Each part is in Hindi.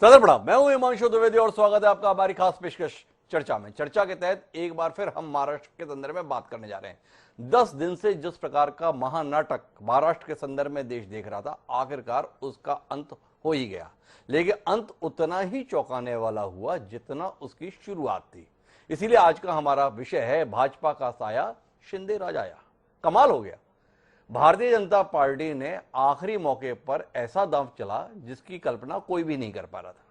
सदर प्रणाम, मैं हूं हिमांशु द्विवेदी और स्वागत है आपका हमारी खास पेशकश चर्चा में। चर्चा के तहत एक बार फिर हम महाराष्ट्र के संदर्भ में बात करने जा रहे हैं। 10 दिन से जिस प्रकार का महानाटक महाराष्ट्र के संदर्भ में देश देख रहा था, आखिरकार उसका अंत हो ही गया, लेकिन अंत उतना ही चौंकाने वाला हुआ जितना उसकी शुरुआत थी। इसीलिए आज का हमारा विषय है भाजपा का साया शिंदे राज आया। कमाल हो गया, भारतीय जनता पार्टी ने आखिरी मौके पर ऐसा दांव चला जिसकी कल्पना कोई भी नहीं कर पा रहा था।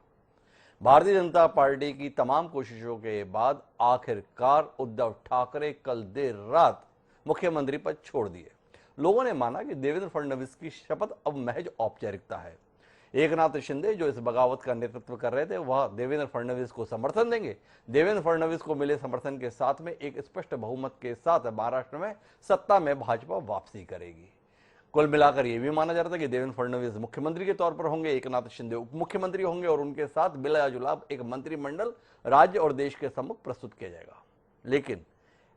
भारतीय जनता पार्टी की तमाम कोशिशों के बाद आखिरकार उद्धव ठाकरे कल देर रात मुख्यमंत्री पद छोड़ दिए। लोगों ने माना कि देवेंद्र फडणवीस की शपथ अब महज औपचारिकता है। एकनाथ शिंदे जो इस बगावत का नेतृत्व कर रहे थे, वह देवेंद्र फडणवीस को समर्थन देंगे। देवेंद्र फडणवीस को मिले समर्थन के साथ में एक स्पष्ट बहुमत के साथ महाराष्ट्र में सत्ता में भाजपा वापसी करेगी। कुल मिलाकर यह भी माना जा रहा था कि देवेंद्र फडणवीस मुख्यमंत्री के तौर पर होंगे, एकनाथ शिंदे उप मुख्यमंत्री होंगे और उनके साथ मिलाजुला एक मंत्रिमंडल राज्य और देश के सम्मुख प्रस्तुत किया जाएगा। लेकिन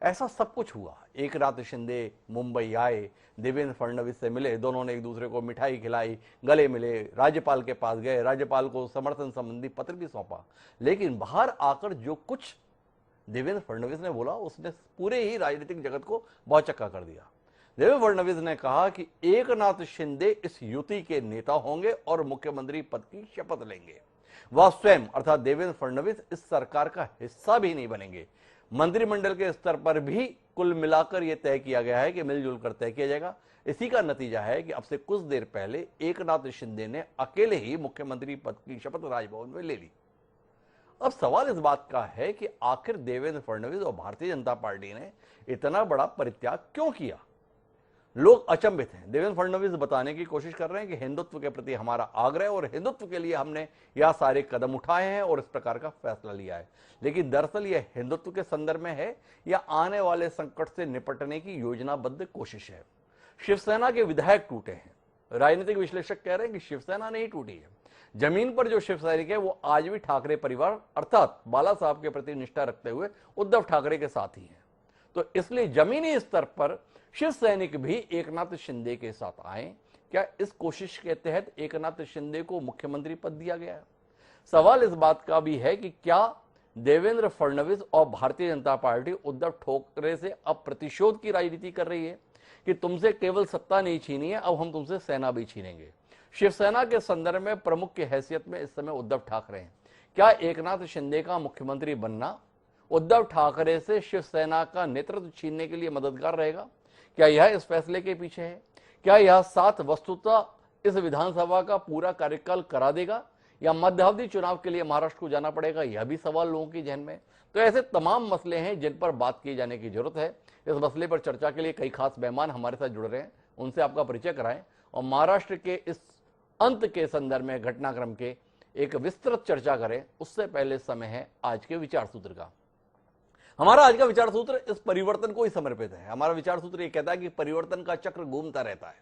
ऐसा सब कुछ हुआ। एकनाथ शिंदे मुंबई आए, देवेंद्र फडणवीस से मिले, दोनों ने एक दूसरे को मिठाई खिलाई, गले मिले, राज्यपाल के पास गए, राज्यपाल को समर्थन संबंधी पत्र भी सौंपा। लेकिन बाहर आकर जो कुछ देवेंद्र फडणवीस ने बोला, उसने पूरे ही राजनीतिक जगत को भौचक्का कर दिया। देवेंद्र फडणवीस ने कहा कि एकनाथ शिंदे इस युति के नेता होंगे और मुख्यमंत्री पद की शपथ लेंगे। वह स्वयं अर्थात देवेंद्र फडणवीस इस सरकार का हिस्सा भी नहीं बनेंगे। मंत्रिमंडल के स्तर पर भी कुल मिलाकर यह तय किया गया है कि मिलजुल कर तय किया जाएगा। इसी का नतीजा है कि अब से कुछ देर पहले एकनाथ शिंदे ने अकेले ही मुख्यमंत्री पद की शपथ राजभवन में ले ली। अब सवाल इस बात का है कि आखिर देवेंद्र फडणवीस और भारतीय जनता पार्टी ने इतना बड़ा परित्याग क्यों किया। लोग अचंभित हैं। देवेंद्र फडणवीस बताने की कोशिश कर रहे हैं कि हिंदुत्व के प्रति हमारा आग्रह और हिंदुत्व के लिए हमने यह सारे कदम उठाए हैं और इस प्रकार का फैसला लिया है। लेकिन दरअसल यह हिंदुत्व के संदर्भ में है या आने वाले संकट से निपटने की योजनाबद्ध कोशिश है। शिवसेना के विधायक टूटे हैं। राजनीतिक विश्लेषक कह रहे हैं कि शिवसेना नहीं टूटी है। जमीन पर जो शिव सैनिक है वो आज भी ठाकरे परिवार अर्थात बाला साहब के प्रति निष्ठा रखते हुए उद्धव ठाकरे के साथ ही है। तो इसलिए जमीनी स्तर पर शिव सैनिक भी एकनाथ शिंदे के साथ आए। क्या इस कोशिश के तहत एकनाथ शिंदे को मुख्यमंत्री पद दिया गया है? सवाल इस बात का भी है कि क्या देवेंद्र फडणवीस और भारतीय जनता पार्टी उद्धव ठाकरे से अब प्रतिशोध की राजनीति कर रही है कि तुमसे केवल सत्ता नहीं छीनी है, अब हम तुमसे सेना भी छीनेंगे। शिवसेना के संदर्भ में प्रमुख की हैसियत में इस समय उद्धव ठाकरे हैं। क्या एकनाथ शिंदे का मुख्यमंत्री बनना उद्धव ठाकरे से शिवसेना का नेतृत्व छीनने के लिए मददगार रहेगा? क्या यह इस फैसले के पीछे है? क्या यह साथ वस्तुतः इस विधानसभा का पूरा कार्यकाल करा देगा या मध्यावधि चुनाव के लिए महाराष्ट्र को जाना पड़ेगा? यह भी सवाल लोगों की जहन में। तो ऐसे तमाम मसले हैं जिन पर बात की जाने की जरूरत है। इस मसले पर चर्चा के लिए कई खास मेहमान हमारे साथ जुड़ रहे हैं, उनसे आपका परिचय कराएं और महाराष्ट्र के इस अंत के संदर्भ में घटनाक्रम के एक विस्तृत चर्चा करें। उससे पहले समय है आज के विचार सूत्र का। हमारा आज का विचार सूत्र इस परिवर्तन को ही समर्पित है। हमारा विचार सूत्र यह कहता है कि परिवर्तन का चक्र घूमता रहता है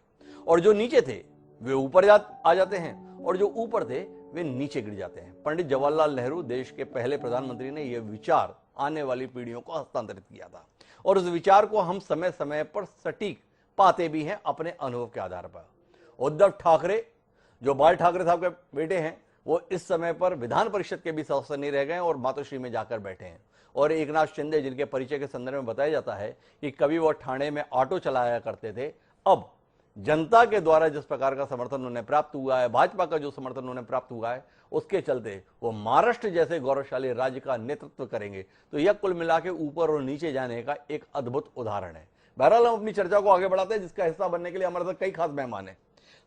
और जो नीचे थे वे ऊपर आ जाते हैं और जो ऊपर थे वे नीचे गिर जाते हैं। पंडित जवाहरलाल नेहरू देश के पहले प्रधानमंत्री ने यह विचार आने वाली पीढ़ियों को हस्तांतरित किया था और उस विचार को हम समय समय पर सटीक पाते भी हैं अपने अनुभव के आधार पर। उद्धव ठाकरे जो बाल ठाकरे साहब के बेटे हैं, वो इस समय पर विधान परिषद के भी सदस्य नहीं रह गए और मातोश्री में जाकर बैठे हैं। और एकनाथ शिंदे जिनके परिचय के संदर्भ में बताया जाता है कि कभी वो ठाणे में ऑटो चलाया करते थे, अब जनता के द्वारा जिस प्रकार का समर्थन उन्हें प्राप्त हुआ है, भाजपा का जो समर्थन उन्हें प्राप्त हुआ है, उसके चलते वो महाराष्ट्र जैसे गौरवशाली राज्य का नेतृत्व करेंगे। तो यह कुल मिला के ऊपर और नीचे जाने का एक अद्भुत उदाहरण है। बहरहाल हम अपनी चर्चा को आगे बढ़ाते हैं, जिसका हिस्सा बनने के लिए हमारे साथ कई खास मेहमान हैं।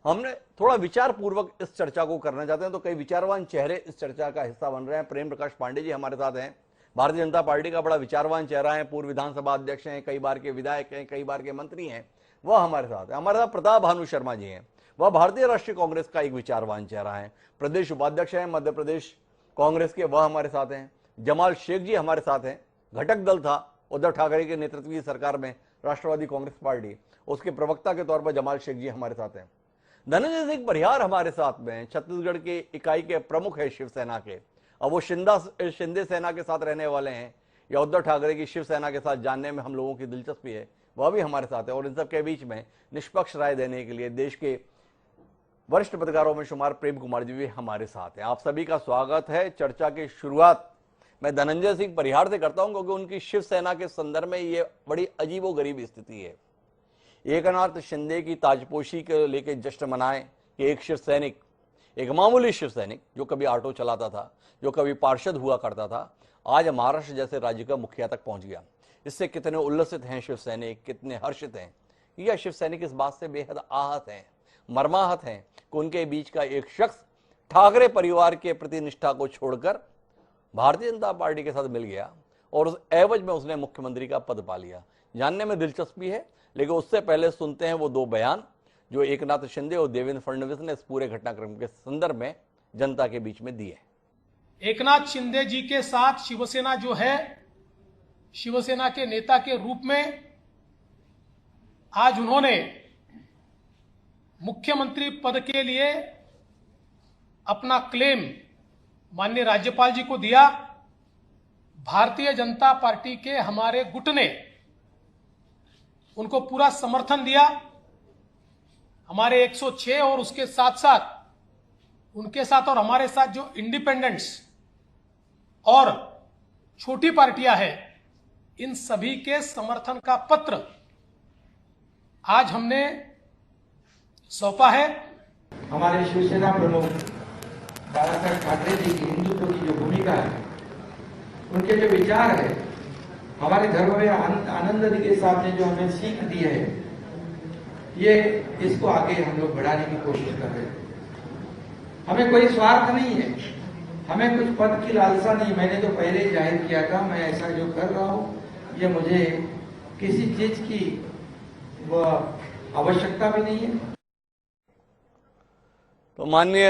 हमने थोड़ा विचार पूर्वक इस चर्चा को करना चाहते हैं, तो कई विचारवान चेहरे इस चर्चा का हिस्सा बन रहे हैं। प्रेम प्रकाश पांडे जी हमारे साथ हैं, भारतीय जनता पार्टी का बड़ा विचारवान चेहरा है, पूर्व विधानसभा अध्यक्ष हैं, कई बार के विधायक हैं, कई बार के मंत्री हैं, वह हमारे साथ है। हमारे साथ प्रताप भानु शर्मा जी हैं, वह भारतीय राष्ट्रीय कांग्रेस का एक विचारवान चेहरा है, प्रदेश उपाध्यक्ष हैं मध्य प्रदेश कांग्रेस के, वह हमारे साथ हैं। जमाल शेख जी हमारे साथ हैं, घटक दल था उद्धव ठाकरे के नेतृत्व की सरकार में राष्ट्रवादी कांग्रेस पार्टी, उसके प्रवक्ता के तौर पर जमाल शेख जी हमारे साथ हैं। धनंजय सिंह परिहार हमारे साथ में, छत्तीसगढ़ के इकाई के प्रमुख है शिवसेना के। अब वो शिंदे सेना के साथ रहने वाले हैं या उद्धव ठाकरे की शिवसेना के साथ जानने में हम लोगों की दिलचस्पी है, वह भी हमारे साथ है। और इन सब के बीच में निष्पक्ष राय देने के लिए देश के वरिष्ठ पत्रकारों में शुमार प्रेम कुमार जी भी हमारे साथ हैं। आप सभी का स्वागत है। चर्चा की शुरुआत मैं धनंजय सिंह परिहार से करता हूं, क्योंकि उनकी शिवसेना के संदर्भ में ये बड़ी अजीबोगरीब स्थिति है। एकनाथ शिंदे की ताजपोशी के लेके जश्न मनाएं कि एक शिव सैनिक, एक मामूली शिव सैनिक जो कभी ऑटो चलाता था, जो कभी पार्षद हुआ करता था, आज महाराष्ट्र जैसे राज्य का मुखिया तक पहुंच गया। इससे कितने उल्लसित हैं शिव सैनिक, कितने हर्षित हैं। यह शिव सैनिक इस बात से बेहद आहत हैं, मर्माहत हैं कि उनके बीच का एक शख्स ठाकरे परिवार के प्रति निष्ठा को छोड़कर भारतीय जनता पार्टी के साथ मिल गया और उस एवज में उसने मुख्यमंत्री का पद पा लिया। जानने में दिलचस्पी है, लेकिन उससे पहले सुनते हैं वो दो बयान जो एकनाथ शिंदे और देवेंद्र फडणवीस ने इस पूरे घटनाक्रम के संदर्भ में जनता के बीच में दिए। एकनाथ शिंदे जी के साथ शिवसेना जो है, शिवसेना के नेता के रूप में आज उन्होंने मुख्यमंत्री पद के लिए अपना क्लेम माननीय राज्यपाल जी को दिया। भारतीय जनता पार्टी के हमारे गुट ने उनको पूरा समर्थन दिया। हमारे 106 और उसके साथ साथ उनके साथ और हमारे साथ जो इंडिपेंडेंट्स और छोटी पार्टियां हैं, इन सभी के समर्थन का पत्र आज हमने सौंपा है। हमारे शिवसेना प्रमुख बाला साहब ठाकरे जी की हिंदुत्व की जो भूमिका है, उनके जो विचार है, हमारे धर्म में आनंद के साथ ने जो हमें सीख दी है, ये इसको आगे हम लोग बढ़ाने की कोशिश कर रहे हैं। हमें कोई स्वार्थ नहीं है, हमें कुछ पद की लालसा नहीं। मैंने तो पहले ही जाहिर किया था, मैं ऐसा जो कर रहा हूं ये मुझे किसी चीज की आवश्यकता भी नहीं है। तो माननीय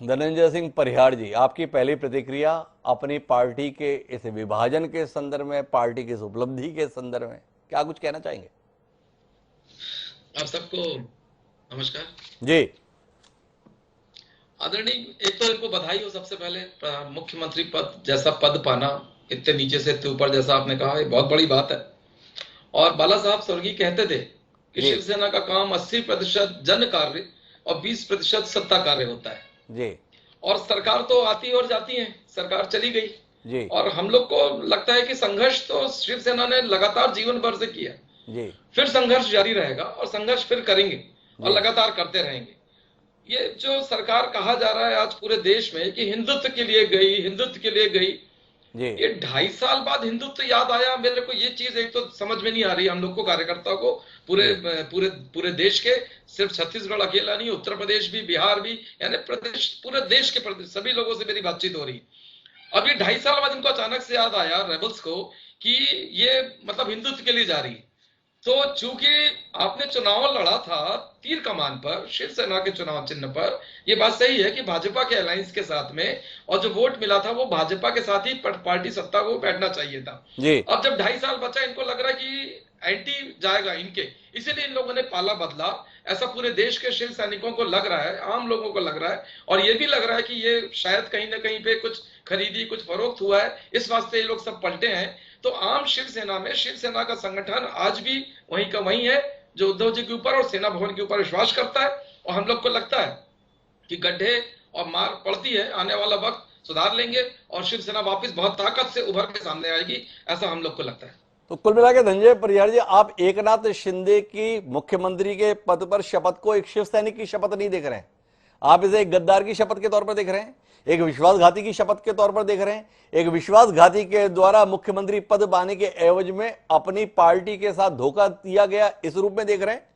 धनंजय सिंह परिहार जी, आपकी पहली प्रतिक्रिया अपनी पार्टी के इस विभाजन के संदर्भ में, पार्टी की इस उपलब्धि के संदर्भ में क्या कुछ कहना चाहेंगे? आप सबको नमस्कार जी। आदरणीय, एक तो इनको बधाई हो सबसे पहले, मुख्यमंत्री पद जैसा पद पाना, इतने नीचे से इतने ऊपर, जैसा आपने कहा, ये बहुत बड़ी बात है। और बाला साहब स्वर्गीय कहते थे कि शिवसेना का काम 80% जन कार्य और 20% सत्ता कार्य होता है जी। और सरकार तो आती और जाती है, सरकार चली गई जी। और हम लोग को लगता है कि संघर्ष तो शिवसेना ने लगातार जीवन भर से किया जी। फिर संघर्ष जारी रहेगा और संघर्ष फिर करेंगे और लगातार करते रहेंगे। ये जो सरकार कहा जा रहा है आज पूरे देश में कि हिंदुत्व के लिए गई, हिंदुत्व के लिए गई, ये 2.5 साल बाद हिंदुत्व याद आया। मेरे को ये चीज एक तो समझ में नहीं आ रही हम लोग को, कार्यकर्ताओं को, पूरे देश के, सिर्फ छत्तीसगढ़ अकेला नहीं, उत्तर प्रदेश भी, बिहार भी, यानी प्रदेश, पूरे देश के सभी लोगों से मेरी बातचीत हो रही। अब ये 2.5 साल बाद इनको अचानक से याद आया रेबल्स को कि ये मतलब हिंदुत्व के लिए जा रही। तो चूंकि आपने चुनाव लड़ा था तीर कमान पर, शिवसेना के चुनाव चिन्ह पर, यह बात सही है कि भाजपा के अलायंस के साथ में, और जो वोट मिला था वो भाजपा के साथ ही पार्टी सत्ता को बैठना चाहिए था जी। अब जब 2.5 साल बचा, इनको लग रहा है कि एंटी जाएगा इनके, इसीलिए इन लोगों ने पाला बदला। ऐसा पूरे देश के शिव सैनिकों को लग रहा है, आम लोगों को लग रहा है, और ये भी लग रहा है कि ये शायद कहीं ना कहीं पे कुछ खरीदी, कुछ फरोख्त हुआ है, इस वास्ते ये लोग सब पलटे हैं। तो आम शिवसेना में, शिवसेना का संगठन आज भी वहीं का वहीं है, जो उद्धव जी के ऊपर और सेना भवन के ऊपर विश्वास करता है। और हम लोग को लगता है कि गड्ढे और मार पड़ती है, आने वाला वक्त सुधार लेंगे और शिवसेना वापस बहुत ताकत से उभर के सामने आएगी, ऐसा हम लोग को लगता है। तो कुल मिला के धनंजय परिहार जी, आप एकनाथ शिंदे की मुख्यमंत्री के पद पर शपथ को एक शिव सैनिक की शपथ नहीं देख रहे हैं, आप इसे एक गद्दार की शपथ के तौर पर देख रहे हैं, एक विश्वासघाती की शपथ के तौर पर देख रहे हैं। एक विश्वासघाती के द्वारा मुख्यमंत्री पद पाने के एवज में अपनी पार्टी के साथ धोखा दिया गया, इस रूप में देख रहे हैं?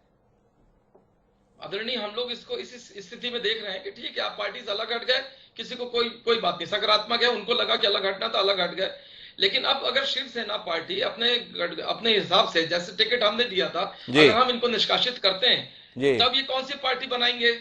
आदरणीय, हम लोग इसको इस स्थिति में देख रहे हैं कि ठीक है, आप पार्टी से अलग हट गए, किसी को कोई बात नहीं, सकारात्मक है, उनको लगा कि अलग हटना था, अलग हट गए। लेकिन अब अगर शिवसेना पार्टी अपने हिसाब से, जैसे टिकट हमने दिया था, अगर हम इनको निष्कासित करते हैं, तब ये कौन सी पार्टी बनाएंगे,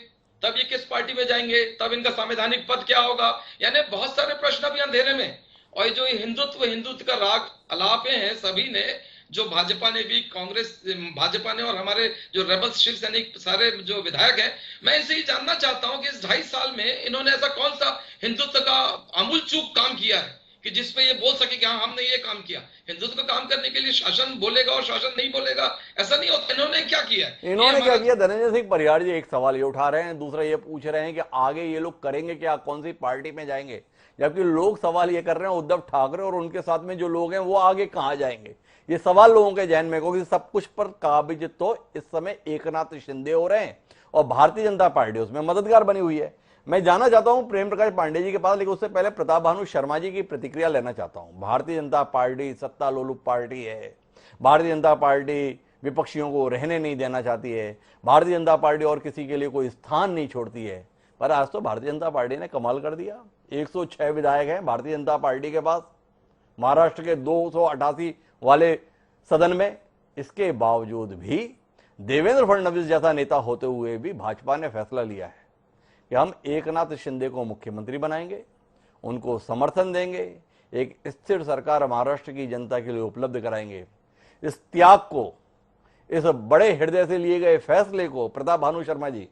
तब ये किस पार्टी में जाएंगे, तब इनका संवैधानिक पद क्या होगा, यानी बहुत सारे प्रश्न अभी अंधेरे में। और जो हिंदुत्व का राग अलापे हैं सभी ने, जो भाजपा ने भी, कांग्रेस, भाजपा ने, और हमारे जो रेबल्स शिव सैनिक सारे जो विधायक हैं, मैं इनसे ये जानना चाहता हूं कि इस 2.5 साल में इन्होंने ऐसा कौन सा हिंदुत्व का आमूल चूक काम किया है कि जिसपे ये बोल सके कि हाँ हमने ये काम किया। हिंदुत्व का काम करने के लिए शासन बोलेगा और शासन नहीं बोलेगा, ऐसा नहीं होता। इन्होंने क्या किया है? इन्होंने क्या किया? धनंजय सिंह परिहार जी एक सवाल ये उठा रहे हैं, दूसरा ये पूछ रहे हैं कि आगे ये लोग करेंगे क्या, कौन सी पार्टी में जाएंगे, जबकि लोग सवाल ये कर रहे हैं उद्धव ठाकरे और उनके साथ में जो लोग हैं वो आगे कहां जाएंगे। ये सवाल लोगों के जहन में, क्योंकि सब कुछ पर काबिज तो इस समय एकनाथ शिंदे हो रहे हैं और भारतीय जनता पार्टी उसमें मददगार बनी हुई है। मैं जाना चाहता हूं प्रेम प्रकाश पांडे जी के पास, लेकिन उससे पहले प्रताप भानु शर्मा जी की प्रतिक्रिया लेना चाहता हूं। भारतीय जनता पार्टी सत्ता लोलुप पार्टी है, भारतीय जनता पार्टी विपक्षियों को रहने नहीं देना चाहती है, भारतीय जनता पार्टी और किसी के लिए कोई स्थान नहीं छोड़ती है, पर आज तो भारतीय जनता पार्टी ने कमाल कर दिया। 106 विधायक हैं भारतीय जनता पार्टी के पास, महाराष्ट्र के 288 वाले सदन में। इसके बावजूद भी देवेंद्र फडणवीस जैसा नेता होते हुए भी भाजपा ने फैसला लिया है कि हम एकनाथ शिंदे को मुख्यमंत्री बनाएंगे, उनको समर्थन देंगे, एक स्थिर सरकार महाराष्ट्र की जनता के लिए उपलब्ध कराएंगे। इस त्याग को, इस बड़े हृदय से लिए गए फैसले को प्रताप भानु शर्मा जी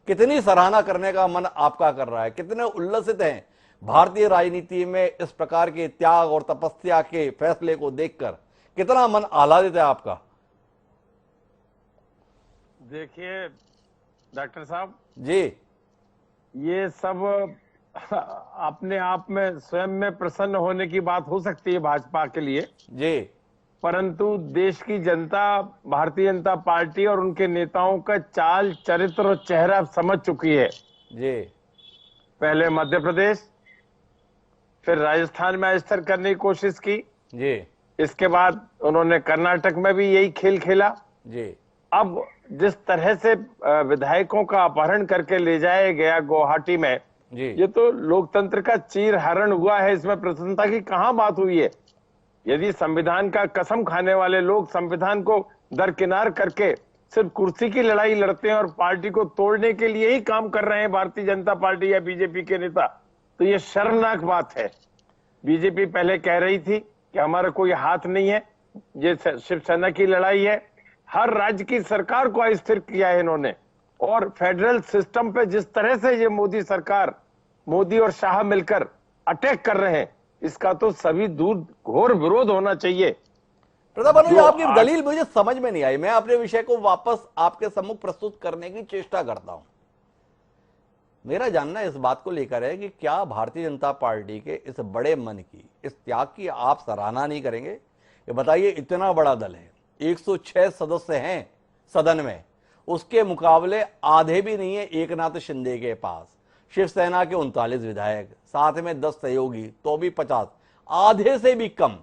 कितनी सराहना करने का मन आपका कर रहा है? कितने उल्लसित हैं भारतीय राजनीति में इस प्रकार के त्याग और तपस्या के फैसले को देखकर? कितना मन आह्लादित है आपका? देखिए डॉक्टर साहब जी, ये सब अपने आप में स्वयं में प्रसन्न होने की बात हो सकती है भाजपा के लिए जी, परंतु देश की जनता भारतीय जनता पार्टी और उनके नेताओं का चाल चरित्र और चेहरा समझ चुकी है जी, पहले मध्य प्रदेश, फिर राजस्थान में अस्थिर करने की कोशिश की जी, इसके बाद उन्होंने कर्नाटक में भी यही खेल खेला जी, अब जिस तरह से विधायकों का अपहरण करके ले जाया गया गुवाहाटी में जी, ये तो लोकतंत्र का चीरहरण हुआ है, इसमें प्रसन्नता की कहां बात हुई है? यदि संविधान का कसम खाने वाले लोग संविधान को दरकिनार करके सिर्फ कुर्सी की लड़ाई लड़ते हैं और पार्टी को तोड़ने के लिए ही काम कर रहे हैं भारतीय जनता पार्टी या बीजेपी के नेता, तो ये शर्मनाक बात है। बीजेपी पहले कह रही थी कि हमारा कोई हाथ नहीं है, ये शिवसेना की लड़ाई है। हर राज्य की सरकार को अस्थिर किया है इन्होंने, और फेडरल सिस्टम पे जिस तरह से ये मोदी सरकार, मोदी और शाह मिलकर अटैक कर रहे हैं, इसका तो सभी दूर घोर विरोध होना चाहिए। प्रताप भानु जी, आपकी दलील मुझे समझ में नहीं आई। मैं अपने विषय को वापस आपके सम्मुख प्रस्तुत करने की चेष्टा करता हूं। मेरा जानना इस बात को लेकर है कि क्या भारतीय जनता पार्टी के इस बड़े मन की, इस त्याग की आप सराहना नहीं करेंगे? ये बताइए, इतना बड़ा दल है, 106 सदस्य हैं सदन में, उसके मुकाबले आधे भी नहीं है एकनाथ शिंदे के पास। शिवसेना के 39 विधायक, साथ में 10 सहयोगी, तो भी 50, आधे से भी कम।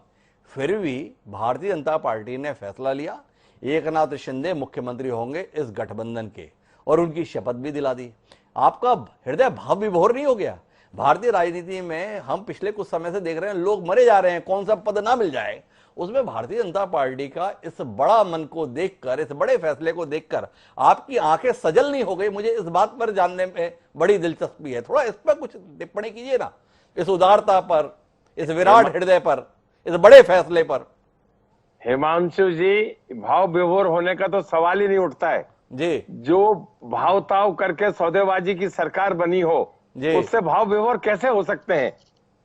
फिर भी भारतीय जनता पार्टी ने फैसला लिया एकनाथ शिंदे मुख्यमंत्री होंगे इस गठबंधन के, और उनकी शपथ भी दिला दी। आपका हृदय भाव विभोर नहीं हो गया? भारतीय राजनीति में हम पिछले कुछ समय से देख रहे हैं, लोग मरे जा रहे हैं, कौन सा पद ना मिल जाए। उसमें भारतीय जनता पार्टी का इस बड़ा मन को देखकर, इस बड़े फैसले को देखकर आपकी आंखें सजल नहीं हो गई? मुझे इस बात पर जानने में बड़ी दिलचस्पी है। थोड़ा इस पर कुछ टिप्पणी कीजिए ना, इस उदारता पर, इस विराट हृदय पर, इस बड़े फैसले पर। हिमांशु जी, भाव विभोर होने का तो सवाल ही नहीं उठता है जी, जो भाव ताव करके सौदेबाजी की सरकार बनी हो, उससे भाव विभोर कैसे हो सकते हैं?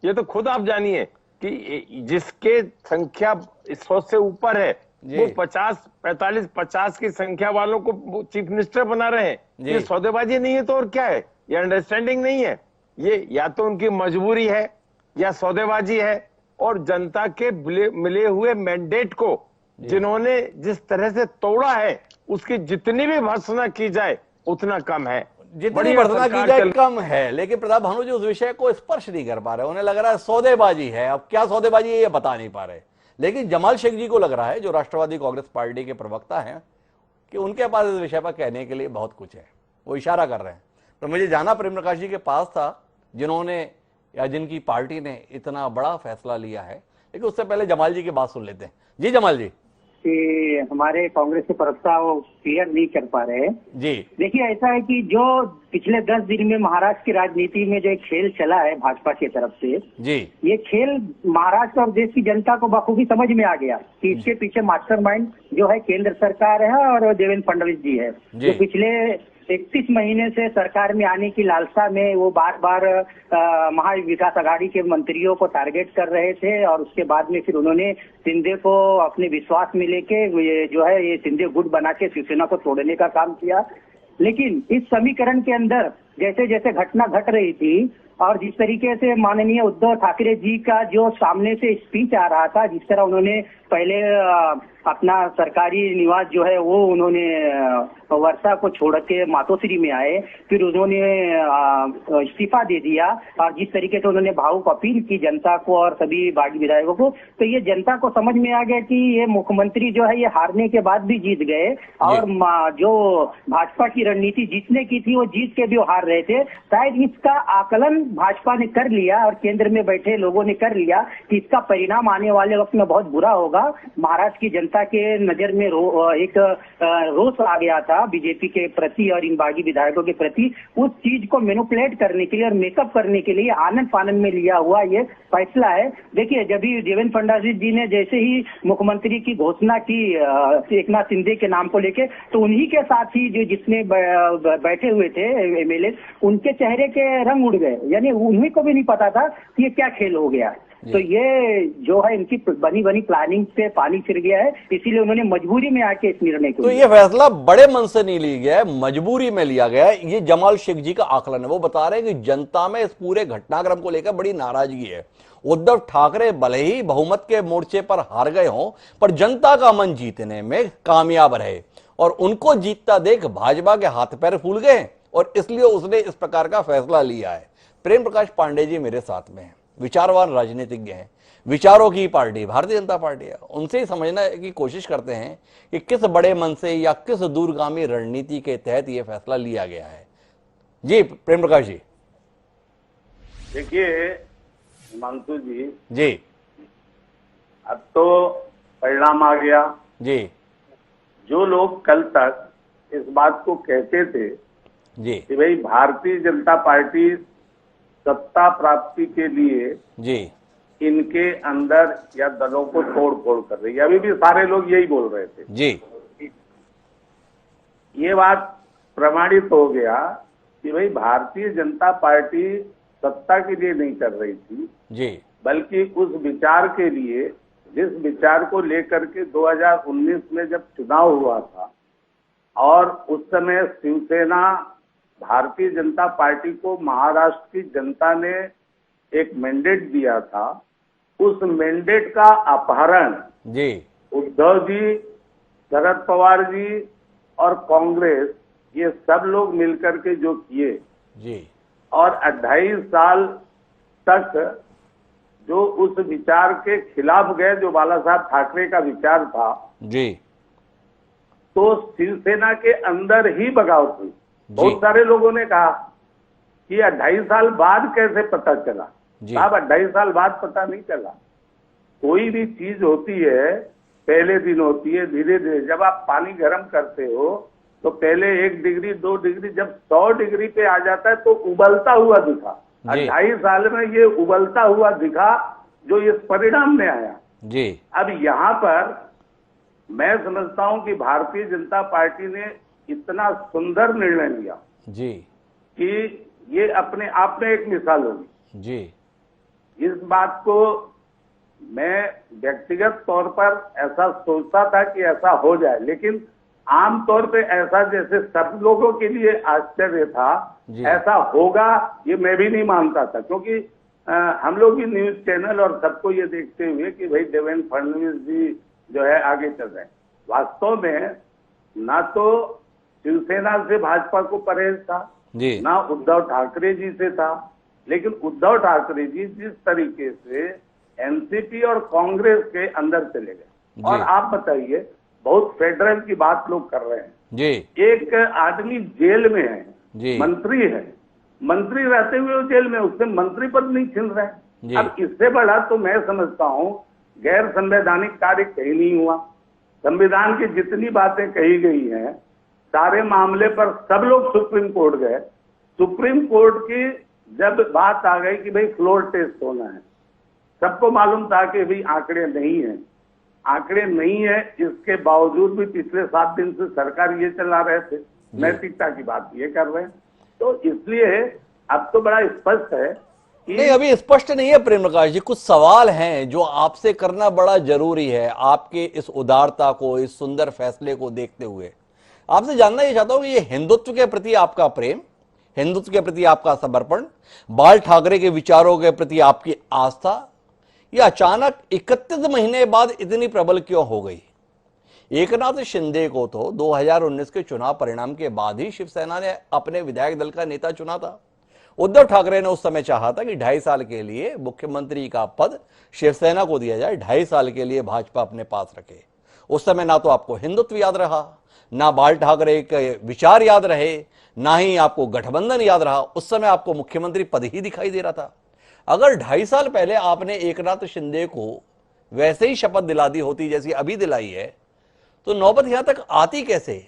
ये तो खुद आप जानिए कि जिसके संख्या 100 से ऊपर है वो 50 की संख्या वालों को चीफ मिनिस्टर बना रहे हैं। ये सौदेबाजी नहीं है तो और क्या है? ये अंडरस्टैंडिंग नहीं है? ये या तो उनकी मजबूरी है या सौदेबाजी है। और जनता के मिले हुए मैंडेट को जिन्होंने जिस तरह से तोड़ा है, उसकी जितनी भी भर्त्सना की जाए उतना कम है, जितनी भर्त्सना की जाए कम है। लेकिन प्रताप भानु जी उस विषय को स्पर्श नहीं कर पा रहे, उन्हें लग रहा है सौदेबाजी है। अब क्या सौदेबाजी है ये बता नहीं पा रहे। लेकिन जमाल शेख जी को लग रहा है, जो राष्ट्रवादी कांग्रेस पार्टी के प्रवक्ता हैं, कि उनके पास इस विषय पर कहने के लिए बहुत कुछ है, वो इशारा कर रहे हैं। तो मुझे जाना प्रेम प्रकाश जी के पास था, जिन्होंने या जिनकी पार्टी ने इतना बड़ा फैसला लिया है। लेकिन उससे पहले जमाल जी की बात सुन लेते हैं। जी जमाल जी। कि हमारे कांग्रेस के प्रवक्ता वो क्लियर नहीं कर पा रहे हैं जी। देखिए, ऐसा है कि जो पिछले 10 दिन में महाराष्ट्र की राजनीति में जो एक खेल चला है भाजपा की तरफ से जी, ये खेल महाराष्ट्र और देश की जनता को बखूबी समझ में आ गया कि इसके पीछे मास्टरमाइंड जो है केंद्र सरकार है और देवेंद्र फडणवीस जी है, जो पिछले 31 महीने से सरकार में आने की लालसा में वो बार बार महाविकास आघाड़ी के मंत्रियों को टारगेट कर रहे थे और उसके बाद में फिर उन्होंने शिंदे को अपने विश्वास में लेके ये जो है ये शिंदे गुट बना के शिवसेना को तोड़ने का काम किया। लेकिन इस समीकरण के अंदर जैसे जैसे घटना घट रही थी और जिस तरीके से माननीय उद्धव ठाकरे जी का जो सामने से स्पीच आ रहा था, जिस तरह उन्होंने पहले अपना सरकारी निवास जो है वो उन्होंने वर्षा को छोड़ के मातोश्री में आए, फिर उन्होंने इस्तीफा दे दिया और जिस तरीके से उन्होंने भावुक अपील की जनता को और सभी बागी विधायकों को, तो ये जनता को समझ में आ गया कि ये मुख्यमंत्री जो है ये हारने के बाद भी जीत गए और जो भाजपा की रणनीति जीतने की थी वो जीत के भी हार रहे थे। शायद इसका आकलन भाजपा ने कर लिया और केंद्र में बैठे लोगों ने कर लिया कि इसका परिणाम आने वाले वक्त में बहुत बुरा होगा। महाराष्ट्र की जनता के नजर में एक रोष आ गया था बीजेपी के प्रति और इन बागी विधायकों के प्रति। उस चीज को मैनिपुलेट करने के लिए और मेकअप करने के लिए आनंद फानंद में लिया हुआ ये फैसला है। देखिए, जब भी देवेंद्र फडणवीस जी ने जैसे ही मुख्यमंत्री की घोषणा की एकनाथ शिंदे के नाम को लेके, तो उन्हीं के साथ ही जो जिसमें बैठे हुए थे एमएलए, उनके चेहरे के रंग उड़ गए, यानी उन्हीं को भी नहीं पता था कि ये क्या खेल हो गया। तो ये जो है इनकी बनी बनी प्लानिंग पे पानी फिर गया है, इसीलिए उन्होंने मजबूरी में आके इस निर्णय को। तो ये फैसला बड़े मन से नहीं लिया गया है, मजबूरी में लिया गया है। ये जमाल शेख जी का आकलन है। वो बता रहे हैं कि जनता में इस पूरे घटनाक्रम को लेकर बड़ी नाराजगी है। उद्धव ठाकरे भले ही बहुमत के मोर्चे पर हार गए हों, पर जनता का मन जीतने में कामयाब रहे और उनको जीतता देख भाजपा के हाथ पैर फूल गए और इसलिए उसने इस प्रकार का फैसला लिया है। प्रेम प्रकाश पांडे जी मेरे साथ में हैं, विचारवान राजनीतिज्ञ हैं, विचारों की पार्टी भारतीय जनता पार्टी है। उनसे ही समझने की कोशिश करते हैं कि किस बड़े मन से या किस दूरगामी रणनीति के तहत यह फैसला लिया गया है। जी प्रेम प्रकाश जी। देखिए हिमांशु जी, अब तो परिणाम आ गया जी। जो लोग कल तक इस बात को कहते थे जी कि भाई भारतीय जनता पार्टी सत्ता प्राप्ति के लिए जी इनके अंदर या दलों को तोड़ फोड़ कर रही है, अभी भी सारे लोग यही बोल रहे थे जी। ये बात प्रमाणित हो गया कि भाई भारतीय जनता पार्टी सत्ता के लिए नहीं कर रही थी जी, बल्कि उस विचार के लिए जिस विचार को लेकर के 2019 में जब चुनाव हुआ था और उस समय शिवसेना भारतीय जनता पार्टी को महाराष्ट्र की जनता ने एक मैंडेट दिया था, उस मैंडेट का अपहरण जी उद्धव जी, शरद पवार जी और कांग्रेस ये सब लोग मिलकर के जो किए जी, और 2.5 साल तक जो उस विचार के खिलाफ गए जो बाला साहब ठाकरे का विचार था जी, तो शिवसेना के अंदर ही बगावत हुई। बहुत सारे लोगों ने कहा कि 2.5 साल बाद कैसे पता चला। साहब 2.5 साल बाद पता नहीं चला। कोई भी चीज होती है पहले दिन होती है, धीरे धीरे जब आप पानी गर्म करते हो तो पहले 1 डिग्री 2 डिग्री, जब 100 डिग्री पे आ जाता है तो उबलता हुआ दिखा। 2.5 साल में ये उबलता हुआ दिखा जो इस परिणाम में आया जी। अब यहाँ पर मैं समझता हूं कि भारतीय जनता पार्टी ने इतना सुंदर निर्णय लिया जी कि ये अपने आप में एक मिसाल होगी जी। इस बात को मैं व्यक्तिगत तौर पर ऐसा सोचता था कि ऐसा हो जाए, लेकिन आम तौर पे ऐसा जैसे सब लोगों के लिए आश्चर्य था ऐसा होगा ये मैं भी नहीं मानता था, क्योंकि हम लोग भी न्यूज चैनल और सबको ये देखते हुए कि भाई देवेंद्र फडणवीस जी जो है आगे चल रहे हैं। वास्तव में ना तो शिवसेना से भाजपा को परहेज था ना उद्धव ठाकरे जी से था, लेकिन उद्धव ठाकरे जी जिस तरीके से एनसीपी और कांग्रेस के अंदर चले गए, और आप बताइए बहुत फेडरल की बात लोग कर रहे हैं जी। एक आदमी जेल में है जी, मंत्री है, मंत्री रहते हुए वो जेल में, उससे मंत्री पद नहीं छिन रहे हैं। अब इससे बड़ा तो मैं समझता हूँ गैर संवैधानिक कार्य कहीं नहीं हुआ। संविधान की जितनी बातें कही गई हैं सारे मामले पर सब लोग सुप्रीम कोर्ट गए। सुप्रीम कोर्ट की जब बात आ गई कि भाई फ्लोर टेस्ट होना है, सबको मालूम था कि भाई आंकड़े नहीं है, आंकड़े नहीं है, इसके बावजूद भी पिछले 7 दिन से सरकार ये चला रहे थे नैतिकता की बात ये कर रहे हैं। तो इसलिए अब तो बड़ा स्पष्ट है कि नहीं, अभी स्पष्ट नहीं है प्रेम प्रकाश जी, कुछ सवाल हैं जो आपसे करना बड़ा जरूरी है। आपके इस उदारता को, इस सुंदर फैसले को देखते हुए आपसे जानना ये चाहता हूं कि ये हिंदुत्व के प्रति आपका प्रेम, हिंदुत्व के प्रति आपका समर्पण, बाल ठाकरे के विचारों के प्रति आपकी आस्था, यह अचानक 31 महीने बाद इतनी प्रबल क्यों हो गई? एकनाथ शिंदे को तो 2019 के चुनाव परिणाम के बाद ही शिवसेना ने अपने विधायक दल का नेता चुना था। उद्धव ठाकरे ने उस समय चाहा था कि 2.5 साल के लिए मुख्यमंत्री का पद शिवसेना को दिया जाए, 2.5 साल के लिए भाजपा अपने पास रखे। उस समय ना तो आपको हिंदुत्व याद रहा, ना बाल ठाकरे के विचार याद रहे, ना ही आपको गठबंधन याद रहा। उस समय आपको मुख्यमंत्री पद ही दिखाई दे रहा था। अगर 2.5 साल पहले आपने एकनाथ शिंदे को वैसे ही शपथ दिला दी होती जैसी अभी दिलाई है, तो नौबत यहां तक आती कैसे?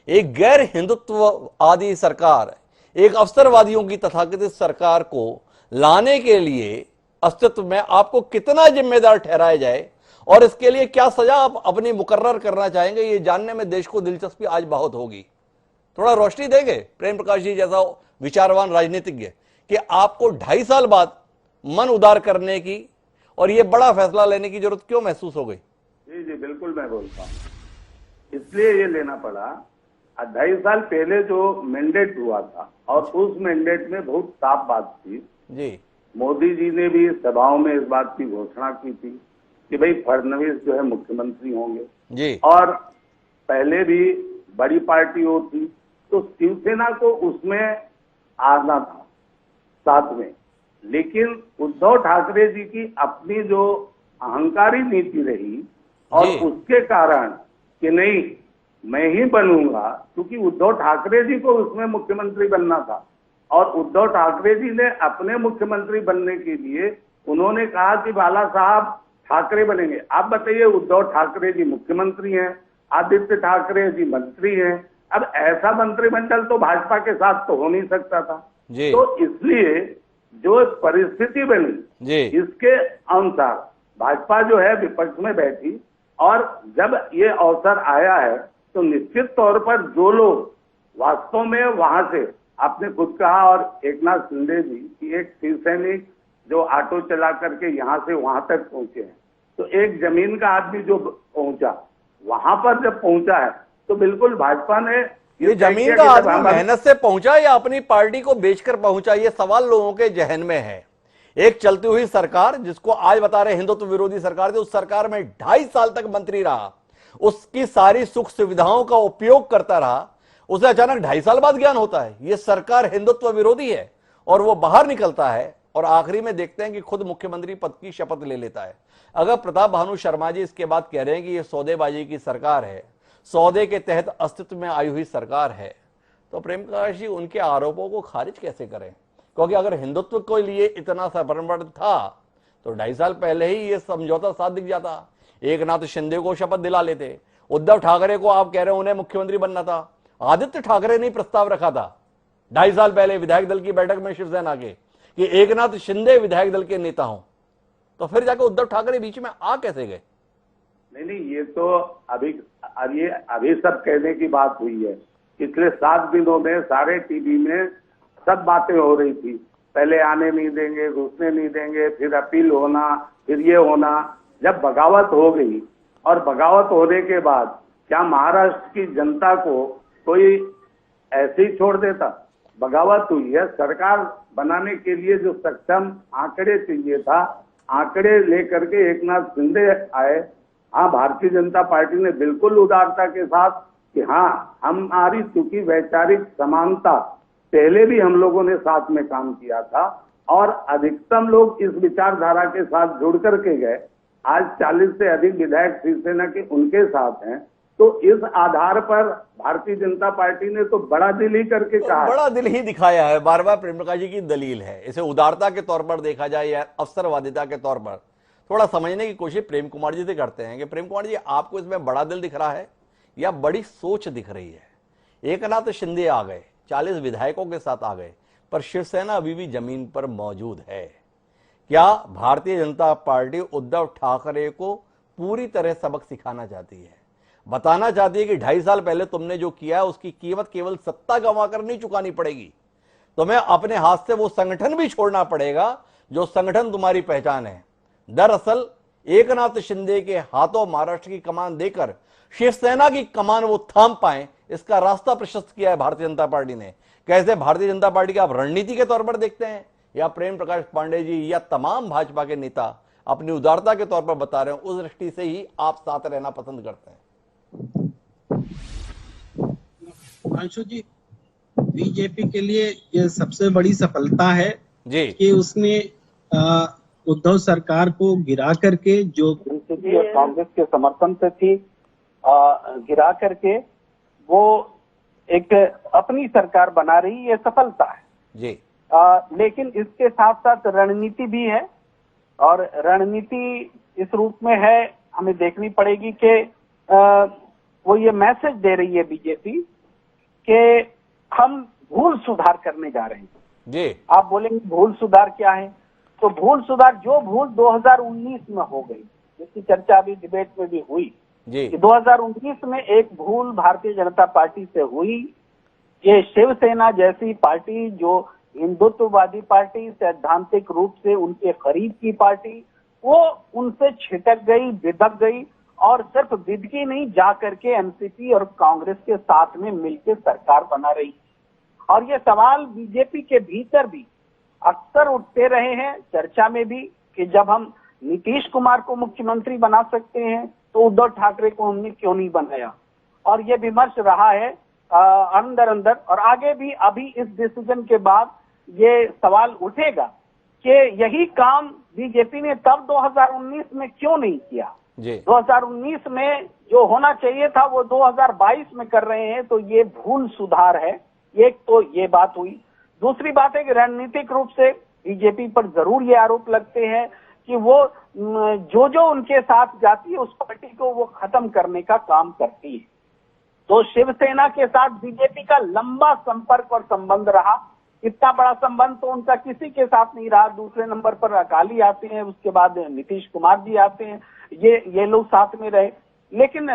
एक गैर हिंदुत्व आदि सरकार, एक अवसरवादियों की तथाकथित सरकार को लाने के लिए अस्तित्व में आपको कितना जिम्मेदार ठहराया जाए और इसके लिए क्या सजा आप अपनी मुकर्रर करना चाहेंगे, ये जानने में देश को दिलचस्पी आज बहुत होगी। थोड़ा रोशनी देंगे प्रेम प्रकाश जी जैसा विचारवान राजनीतिज्ञ कि आपको 2.5 साल बाद मन उदार करने की और ये बड़ा फैसला लेने की जरूरत क्यों महसूस हो गई? जी जी बिल्कुल मैं बोलता हूँ, इसलिए ये लेना पड़ा। 2.5 साल पहले जो मैंडेट हुआ था और उस मैंडेट में बहुत साफ बात थी जी, मोदी जी ने भी सभाओं में इस बात की घोषणा की थी कि भाई फडणवीस जो है मुख्यमंत्री होंगे जी, और पहले भी बड़ी पार्टी होती तो शिवसेना को उसमें आना था साथ में। लेकिन उद्धव ठाकरे जी की अपनी जो अहंकारी नीति रही और जी। उसके कारण कि नहीं मैं ही बनूंगा, क्योंकि उद्धव ठाकरे जी को उसमें मुख्यमंत्री बनना था और उद्धव ठाकरे जी ने अपने मुख्यमंत्री बनने के लिए उन्होंने कहा कि बाला साहब ठाकरे बनेंगे। आप बताइए, उद्धव ठाकरे जी मुख्यमंत्री हैं, आदित्य ठाकरे जी मंत्री हैं। अब ऐसा मंत्रिमंडल तो भाजपा के साथ तो हो नहीं सकता था जी। तो इसलिए जो परिस्थिति बनी जी। इसके अनुसार भाजपा जो है विपक्ष में बैठी और जब ये अवसर आया है तो निश्चित तौर पर जो लोग वास्तव में वहां से आपने खुद कहा और एकनाथ शिंदे जी की एक शिव सैनिक जो ऑटो चला करके यहाँ से वहां तक पहुंचे हैं, तो एक जमीन का आदमी जो पहुंचा वहां पर जब पहुंचा है तो बिल्कुल भाजपा ने ये जमीन का आदमी मेहनत से पहुंचा या अपनी पार्टी को बेचकर पहुंचा, ये सवाल लोगों के जहन में है। एक चलती हुई सरकार जिसको आज बता रहे हिंदुत्व विरोधी सरकार थी, उस सरकार में 2.5 साल तक मंत्री रहा, उसकी सारी सुख सुविधाओं का उपयोग करता रहा, उसे अचानक 2.5 साल बाद ज्ञान होता है ये सरकार हिंदुत्व विरोधी है और वो बाहर निकलता है और आखिरी में देखते हैं कि खुद मुख्यमंत्री पद की शपथ ले लेता है। अगर प्रताप भानु शर्मा जी इसके बाद कह रहे हैं कि ये सौदेबाजी की सरकार है, सौदे के तहत अस्तित्व में आई हुई सरकार है, तो प्रेम प्रकाश जी उनके आरोपों को खारिज कैसे करें? क्योंकि अगर हिंदुत्व के लिए इतना समर्पण था तो 2.5 साल पहले ही ये समझौता साथ दिख जाता। एकनाथ शिंदे को शपथ दिला लेते, उद्धव ठाकरे को आप कह रहे हैं उन्हें मुख्यमंत्री बनना था, आदित्य ठाकरे ने प्रस्ताव रखा था 2.5 साल पहले विधायक दल की बैठक में शिवसेना के कि एकनाथ शिंदे विधायक दल के नेता हों, तो फिर जाकर उद्धव ठाकरे बीच में आ कैसे गए? नहीं, ये तो अभी सब कहने की बात हुई है। पिछले 7 दिनों में सारे टीवी में सब बातें हो रही थी, पहले आने नहीं देंगे, घुसने नहीं देंगे, फिर अपील होना, फिर ये होना। जब बगावत हो गई और बगावत होने के बाद क्या महाराष्ट्र की जनता को कोई ऐसे ही छोड़ देता? बगावत हुई है, सरकार बनाने के लिए जो सक्षम आंकड़े चाहिए था, आंकड़े लेकर के एकनाथ शिंदे आए। हाँ, भारतीय जनता पार्टी ने बिल्कुल उदारता के साथ कि हाँ हमारी चूंकि वैचारिक समानता पहले भी हम लोगों ने साथ में काम किया था और अधिकतम लोग इस विचारधारा के साथ जुड़ करके गए। आज 40 से अधिक विधायक शिवसेना के उनके साथ हैं, तो इस आधार पर भारतीय जनता पार्टी ने तो बड़ा दिल ही करके कहा, बड़ा दिल ही दिखाया है। बार बार प्रेम प्रकाश जी की दलील है, इसे उदारता के तौर पर देखा जाए या अवसरवादिता के तौर पर थोड़ा समझने की कोशिश प्रेम कुमार जी से करते हैं कि प्रेम कुमार जी आपको इसमें बड़ा दिल दिख रहा है या बड़ी सोच दिख रही है? एकनाथ शिंदे आ गए, 40 विधायकों के साथ आ गए, पर शिवसेना अभी भी जमीन पर मौजूद है। क्या भारतीय जनता पार्टी उद्धव ठाकरे को पूरी तरह सबक सिखाना चाहती है? बताना चाहती है कि 2.5 साल पहले तुमने जो किया है उसकी कीमत केवल सत्ता गंवाकर नहीं चुकानी पड़ेगी, तुम्हें अपने हाथ से वो संगठन भी छोड़ना पड़ेगा जो संगठन तुम्हारी पहचान है। दरअसल एकनाथ शिंदे के हाथों महाराष्ट्र की कमान देकर शिवसेना की कमान वो थाम पाए, इसका रास्ता प्रशस्त किया है भारतीय जनता पार्टी ने। कैसे भारतीय जनता पार्टी के आप रणनीति के तौर पर देखते हैं या प्रेम प्रकाश पांडे जी या तमाम भाजपा के नेता अपनी उदारता के तौर पर बता रहे हैं, उस दृष्टि से ही आप साथ रहना पसंद करते हैं? अंशु जी, बीजेपी के लिए ये सबसे बड़ी सफलता है जी कि उसने उद्धव सरकार को गिरा करके, जो एनसीपी और कांग्रेस के समर्थन से थी, गिरा करके वो एक अपनी सरकार बना रही, ये सफलता है जी। लेकिन इसके साथ साथ रणनीति भी है, और रणनीति इस रूप में है, हमें देखनी पड़ेगी कि वो ये मैसेज दे रही है बीजेपी कि हम भूल सुधार करने जा रहे हैं जी। आप बोलेंगे भूल सुधार क्या है? तो भूल सुधार, जो भूल 2019 में हो गई, जिसकी चर्चा अभी डिबेट में भी हुई जी। कि 2019 में एक भूल भारतीय जनता पार्टी से हुई। ये शिवसेना जैसी पार्टी, जो हिंदुत्ववादी पार्टी, सैद्धांतिक रूप से उनके करीब की पार्टी, वो उनसे छिटक गई, बिदक गई, और सिर्फ बिदकी नहीं, जा करके एनसीपी और कांग्रेस के साथ में मिलकर सरकार बना रही। और ये सवाल बीजेपी के भीतर भी अक्सर उठते रहे हैं, चर्चा में भी, कि जब हम नीतीश कुमार को मुख्यमंत्री बना सकते हैं तो उद्धव ठाकरे को हमने क्यों नहीं बनाया। और ये विमर्श रहा है अंदर अंदर, और आगे भी अभी इस डिसीजन के बाद ये सवाल उठेगा कि यही काम बीजेपी ने तब 2019 में क्यों नहीं किया। जी। 2019 में जो होना चाहिए था वो 2022 में कर रहे हैं, तो ये भूल सुधार है। एक तो ये बात हुई। दूसरी बात है कि रणनीतिक रूप से बीजेपी पर जरूर ये आरोप लगते हैं कि वो जो उनके साथ जाती है उस पार्टी को वो खत्म करने का काम करती है। तो शिवसेना के साथ बीजेपी का लंबा संपर्क और संबंध रहा। इतना बड़ा संबंध तो उनका किसी के साथ नहीं रहा। दूसरे नंबर पर अकाली आते हैं, उसके बाद नीतीश कुमार जी आते हैं, ये लोग साथ में रहे। लेकिन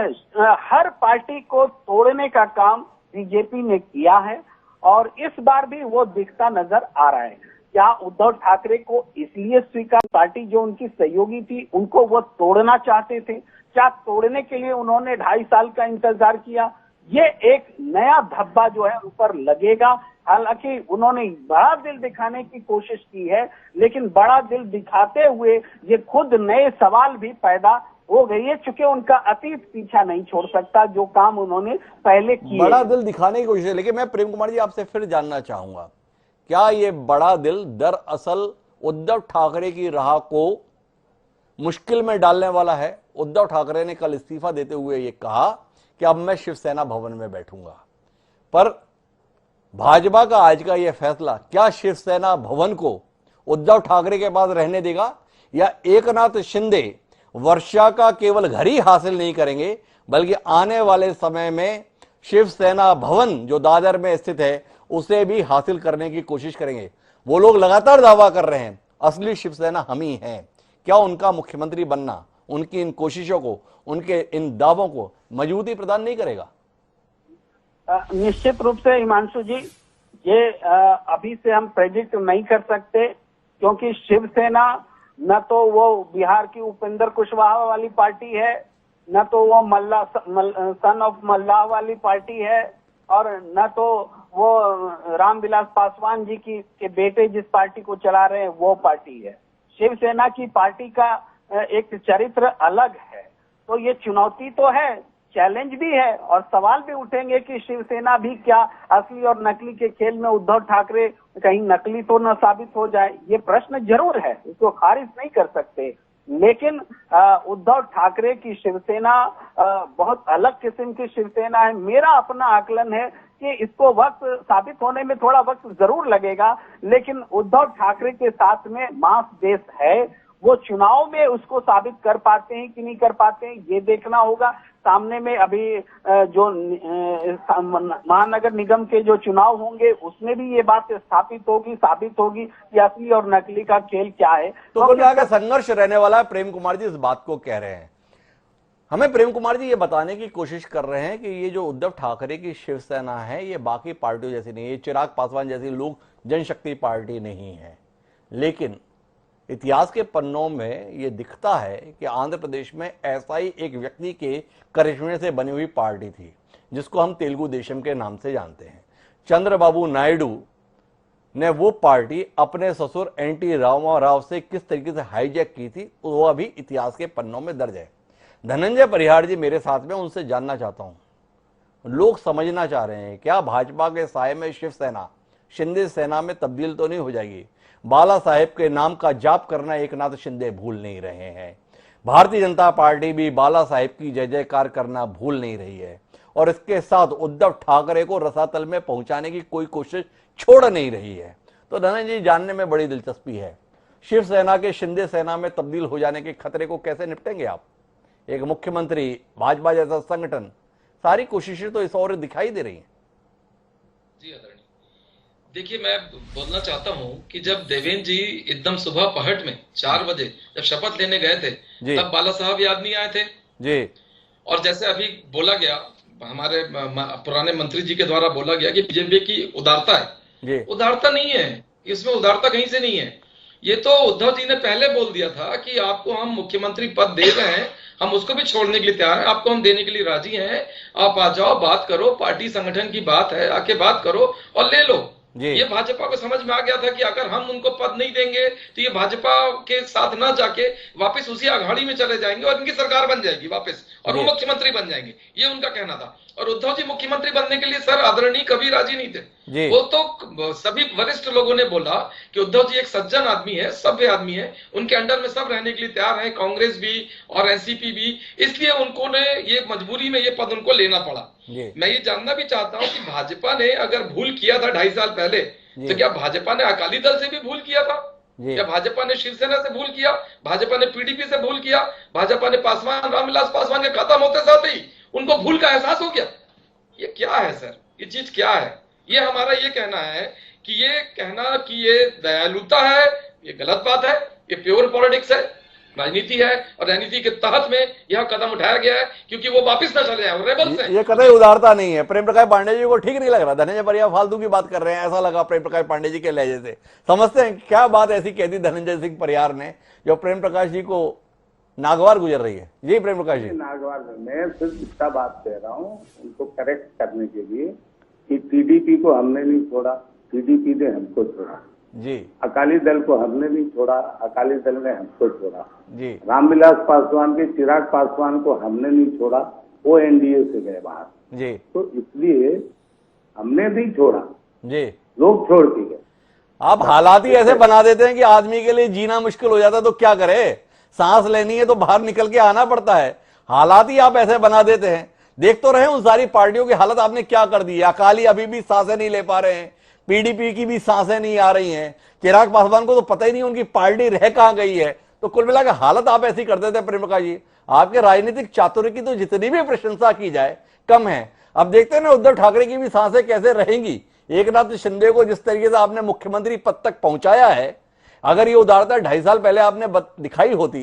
हर पार्टी को तोड़ने का काम बीजेपी ने किया है, और इस बार भी वो दिखता नजर आ रहा है। क्या उद्धव ठाकरे को इसलिए स्वीकार, पार्टी जो उनकी सहयोगी थी उनको वो तोड़ना चाहते थे? क्या तोड़ने के लिए उन्होंने 2.5 साल का इंतजार किया? ये एक नया धब्बा जो है ऊपर लगेगा। हालांकि उन्होंने बड़ा दिल दिखाने की कोशिश की है, लेकिन बड़ा दिल दिखाते हुए ये खुद नए सवाल भी पैदा हो गई है, चूंकि उनका अतीत पीछा नहीं छोड़ सकता जो काम उन्होंने पहले किए। बड़ा दिल दिखाने की कोशिश है, लेकिन मैं प्रेम कुमार जी आपसे फिर जानना चाहूंगा, क्या ये बड़ा दिल दरअसल उद्धव ठाकरे की राह को मुश्किल में डालने वाला है? उद्धव ठाकरे ने कल इस्तीफा देते हुए ये कहा कि अब मैं शिवसेना भवन में बैठूंगा, पर भाजपा का आज का यह फैसला क्या शिवसेना भवन को उद्धव ठाकरे के पास रहने देगा, या एकनाथ शिंदे वर्षा का केवल घर ही हासिल नहीं करेंगे बल्कि आने वाले समय में शिवसेना भवन जो दादर में स्थित है उसे भी हासिल करने की कोशिश करेंगे? वो लोग लगातार दावा कर रहे हैं असली शिवसेना हम ही हैं। क्या उनका मुख्यमंत्री बनना उनकी इन कोशिशों को, उनके इन दावों को मजबूती प्रदान नहीं करेगा? निश्चित रूप से हिमांशु जी, ये अभी से हम प्रेडिक्ट नहीं कर सकते, क्योंकि शिवसेना न तो वो बिहार की उपेंद्र कुशवाहा वाली पार्टी है, न तो वो सन ऑफ मल्लाह वाली पार्टी है, और न तो वो रामविलास पासवान जी के बेटे जिस पार्टी को चला रहे हैं वो पार्टी है। शिवसेना की पार्टी का एक चरित्र अलग है। तो ये चुनौती तो है, चैलेंज भी है, और सवाल भी उठेंगे कि शिवसेना भी क्या असली और नकली के खेल में उद्धव ठाकरे कहीं नकली तो न साबित हो जाए। ये प्रश्न जरूर है, इसको खारिज नहीं कर सकते। लेकिन उद्धव ठाकरे की शिवसेना बहुत अलग किस्म की शिवसेना है। मेरा अपना आकलन है कि इसको वक्त साबित होने में थोड़ा वक्त जरूर लगेगा, लेकिन उद्धव ठाकरे के साथ में मास बेस है। वो चुनाव में उसको साबित कर पाते हैं कि नहीं कर पाते हैं, ये देखना होगा। सामने में अभी जो महानगर निगम के जो चुनाव होंगे उसमें भी ये बात साबित होगी कि असली और नकली का खेल क्या है। तो कुल मिलाकर संघर्ष रहने वाला है। प्रेम कुमार जी इस बात को कह रहे हैं। हमें प्रेम कुमार जी ये बताने की कोशिश कर रहे हैं कि ये जो उद्धव ठाकरे की शिवसेना है ये बाकी पार्टियों जैसी नहीं है, ये चिराग पासवान जैसी लोक जनशक्ति पार्टी नहीं है। लेकिन इतिहास के पन्नों में ये दिखता है कि आंध्र प्रदेश में ऐसा ही एक व्यक्ति के करिश्मे से बनी हुई पार्टी थी जिसको हम तेलुगु देशम के नाम से जानते हैं। चंद्रबाबू नायडू ने वो पार्टी अपने ससुर एनटी रामाराव से किस तरीके से हाईजैक की थी वो अभी इतिहास के पन्नों में दर्ज है। धनंजय परिहार जी मेरे साथ में, उनसे जानना चाहता हूं, लोग समझना चाह रहे हैं क्या भाजपा के साए में शिवसेना शिंदे सेना में तब्दील तो नहीं हो जाएगी? बाला साहेब के नाम का जाप करना एकनाथ शिंदे भूल नहीं रहे हैं। भारतीय जनता पार्टी भी बाला साहेब की जय जयकार करना भूल नहीं रही है और इसके साथ उद्धव ठाकरे को रसातल में पहुंचाने की कोई कोशिश छोड़ नहीं रही है। तो धनंजय जी, जानने में बड़ी दिलचस्पी है, शिवसेना के शिंदे सेना में तब्दील हो जाने के खतरे को कैसे निपटेंगे आप? एक मुख्यमंत्री, भाजपा जैसा संगठन, सारी कोशिशें तो इस ओर दिखाई दे रही हैं। जी आदरणीय, देखिए मैं बोलना चाहता हूं कि जब देवेंद्र जी एकदम सुबह पहट में 4 बजे जब शपथ लेने गए थे तब बाला साहब याद नहीं आए थे जी। और जैसे अभी बोला गया, हमारे पुराने मंत्री जी के द्वारा बोला गया कि बीजेपी की उदारता है, उदारता नहीं है, इसमें उदारता कहीं से नहीं है। ये तो उद्धव जी ने पहले बोल दिया था कि आपको हम मुख्यमंत्री पद दे रहे हैं, हम उसको भी छोड़ने के लिए तैयार हैं, आपको हम देने के लिए राजी हैं, आप आ जाओ, बात करो, पार्टी संगठन की बात है, आके बात करो और ले लो। ये भाजपा को समझ में आ गया था कि अगर हम उनको पद नहीं देंगे तो ये भाजपा के साथ ना जाके वापस उसी अघाड़ी में चले जाएंगे और इनकी सरकार बन जाएगी वापस और वो मुख्यमंत्री बन जाएंगे, ये उनका कहना था। और उद्धव जी मुख्यमंत्री बनने के लिए सर आदरणीय कभी राजी नहीं थे। वो तो सभी वरिष्ठ लोगों ने बोला कि उद्धव जी एक सज्जन आदमी है, सभ्य आदमी है, उनके अंडर में सब रहने के लिए तैयार है, कांग्रेस भी और एनसीपी भी, इसलिए उन्होंने ये मजबूरी में ये पद उनको लेना पड़ा। मैं ये जानना भी चाहता हूं कि भाजपा ने अगर भूल किया था 2.5 साल पहले तो क्या भाजपा ने अकाली दल से भी भूल किया था? क्या भाजपा ने शिवसेना से भूल किया? भाजपा ने पीडीपी से भूल किया? भाजपा ने पासवान, रामविलास पासवान के खत्म होते साथ ही उनको भूल का एहसास हो गया? ये क्या है सर, ये चीज क्या है? ये हमारा ये कहना है कि ये कहना कि ये दयालुता है, ये गलत बात है, ये प्योर पॉलिटिक्स है, राजनीति है और राजनीति के तहत में यह कदम उठाया गया है क्योंकि वो वापस न चले जाए, रेबल्स हैं। ये कतई उदारता नहीं है। प्रेम प्रकाश पांडे जी को ठीक नहीं लग रहा, धनंजय परिहार फालतू की बात कर रहे हैं ऐसा लगा प्रेम प्रकाश पांडे जी के लहजे से। समझते हैं क्या बात ऐसी कह दी धनंजय सिंह परिहार ने जो प्रेम प्रकाश जी को नागवार गुजर रही है? जी प्रेम प्रकाश जी। नागवार मैं सिर्फ इतना बात कह रहा हूँ उनको करेक्ट करने के लिए कि टीडीपी को हमने नहीं छोड़ा, टीडीपी ने हमको छोड़ा जी। अकाली दल को हमने नहीं छोड़ा, अकाली दल ने हमको छोड़ा जी। रामविलास पासवान के चिराग पासवान को हमने नहीं छोड़ा, वो एनडीए से गए बाहर जी। तो इसलिए हमने नहीं छोड़ा जी, लोग छोड़ के गए। आप हालात ही ऐसे बना देते हैं कि आदमी के लिए जीना मुश्किल हो जाता है तो क्या करे? सांस लेनी है तो बाहर निकल के आना पड़ता है। हालात ही आप ऐसे बना देते हैं। देख तो रहे उन सारी पार्टियों की हालत आपने क्या कर दी है। अकाली अभी भी सांसें नहीं ले पा रहे हैं, पीडीपी की भी सांसें नहीं आ रही हैं, चिराग पासवान को तो पता ही नहीं उनकी पार्टी रह कहां गई है। तो कुल मिलाकर हालत आप ऐसी कर देते हैं प्रेम प्रकाश जी। आपके राजनीतिक चातुर्य की तो जितनी भी प्रशंसा की जाए कम है। अब देखते हैं ना उद्धव ठाकरे की भी सांसें कैसे रहेंगी। एकनाथ शिंदे को जिस तरीके से आपने मुख्यमंत्री पद तक पहुंचाया है, अगर ये उदारता 2.5 साल पहले आपने दिखाई होती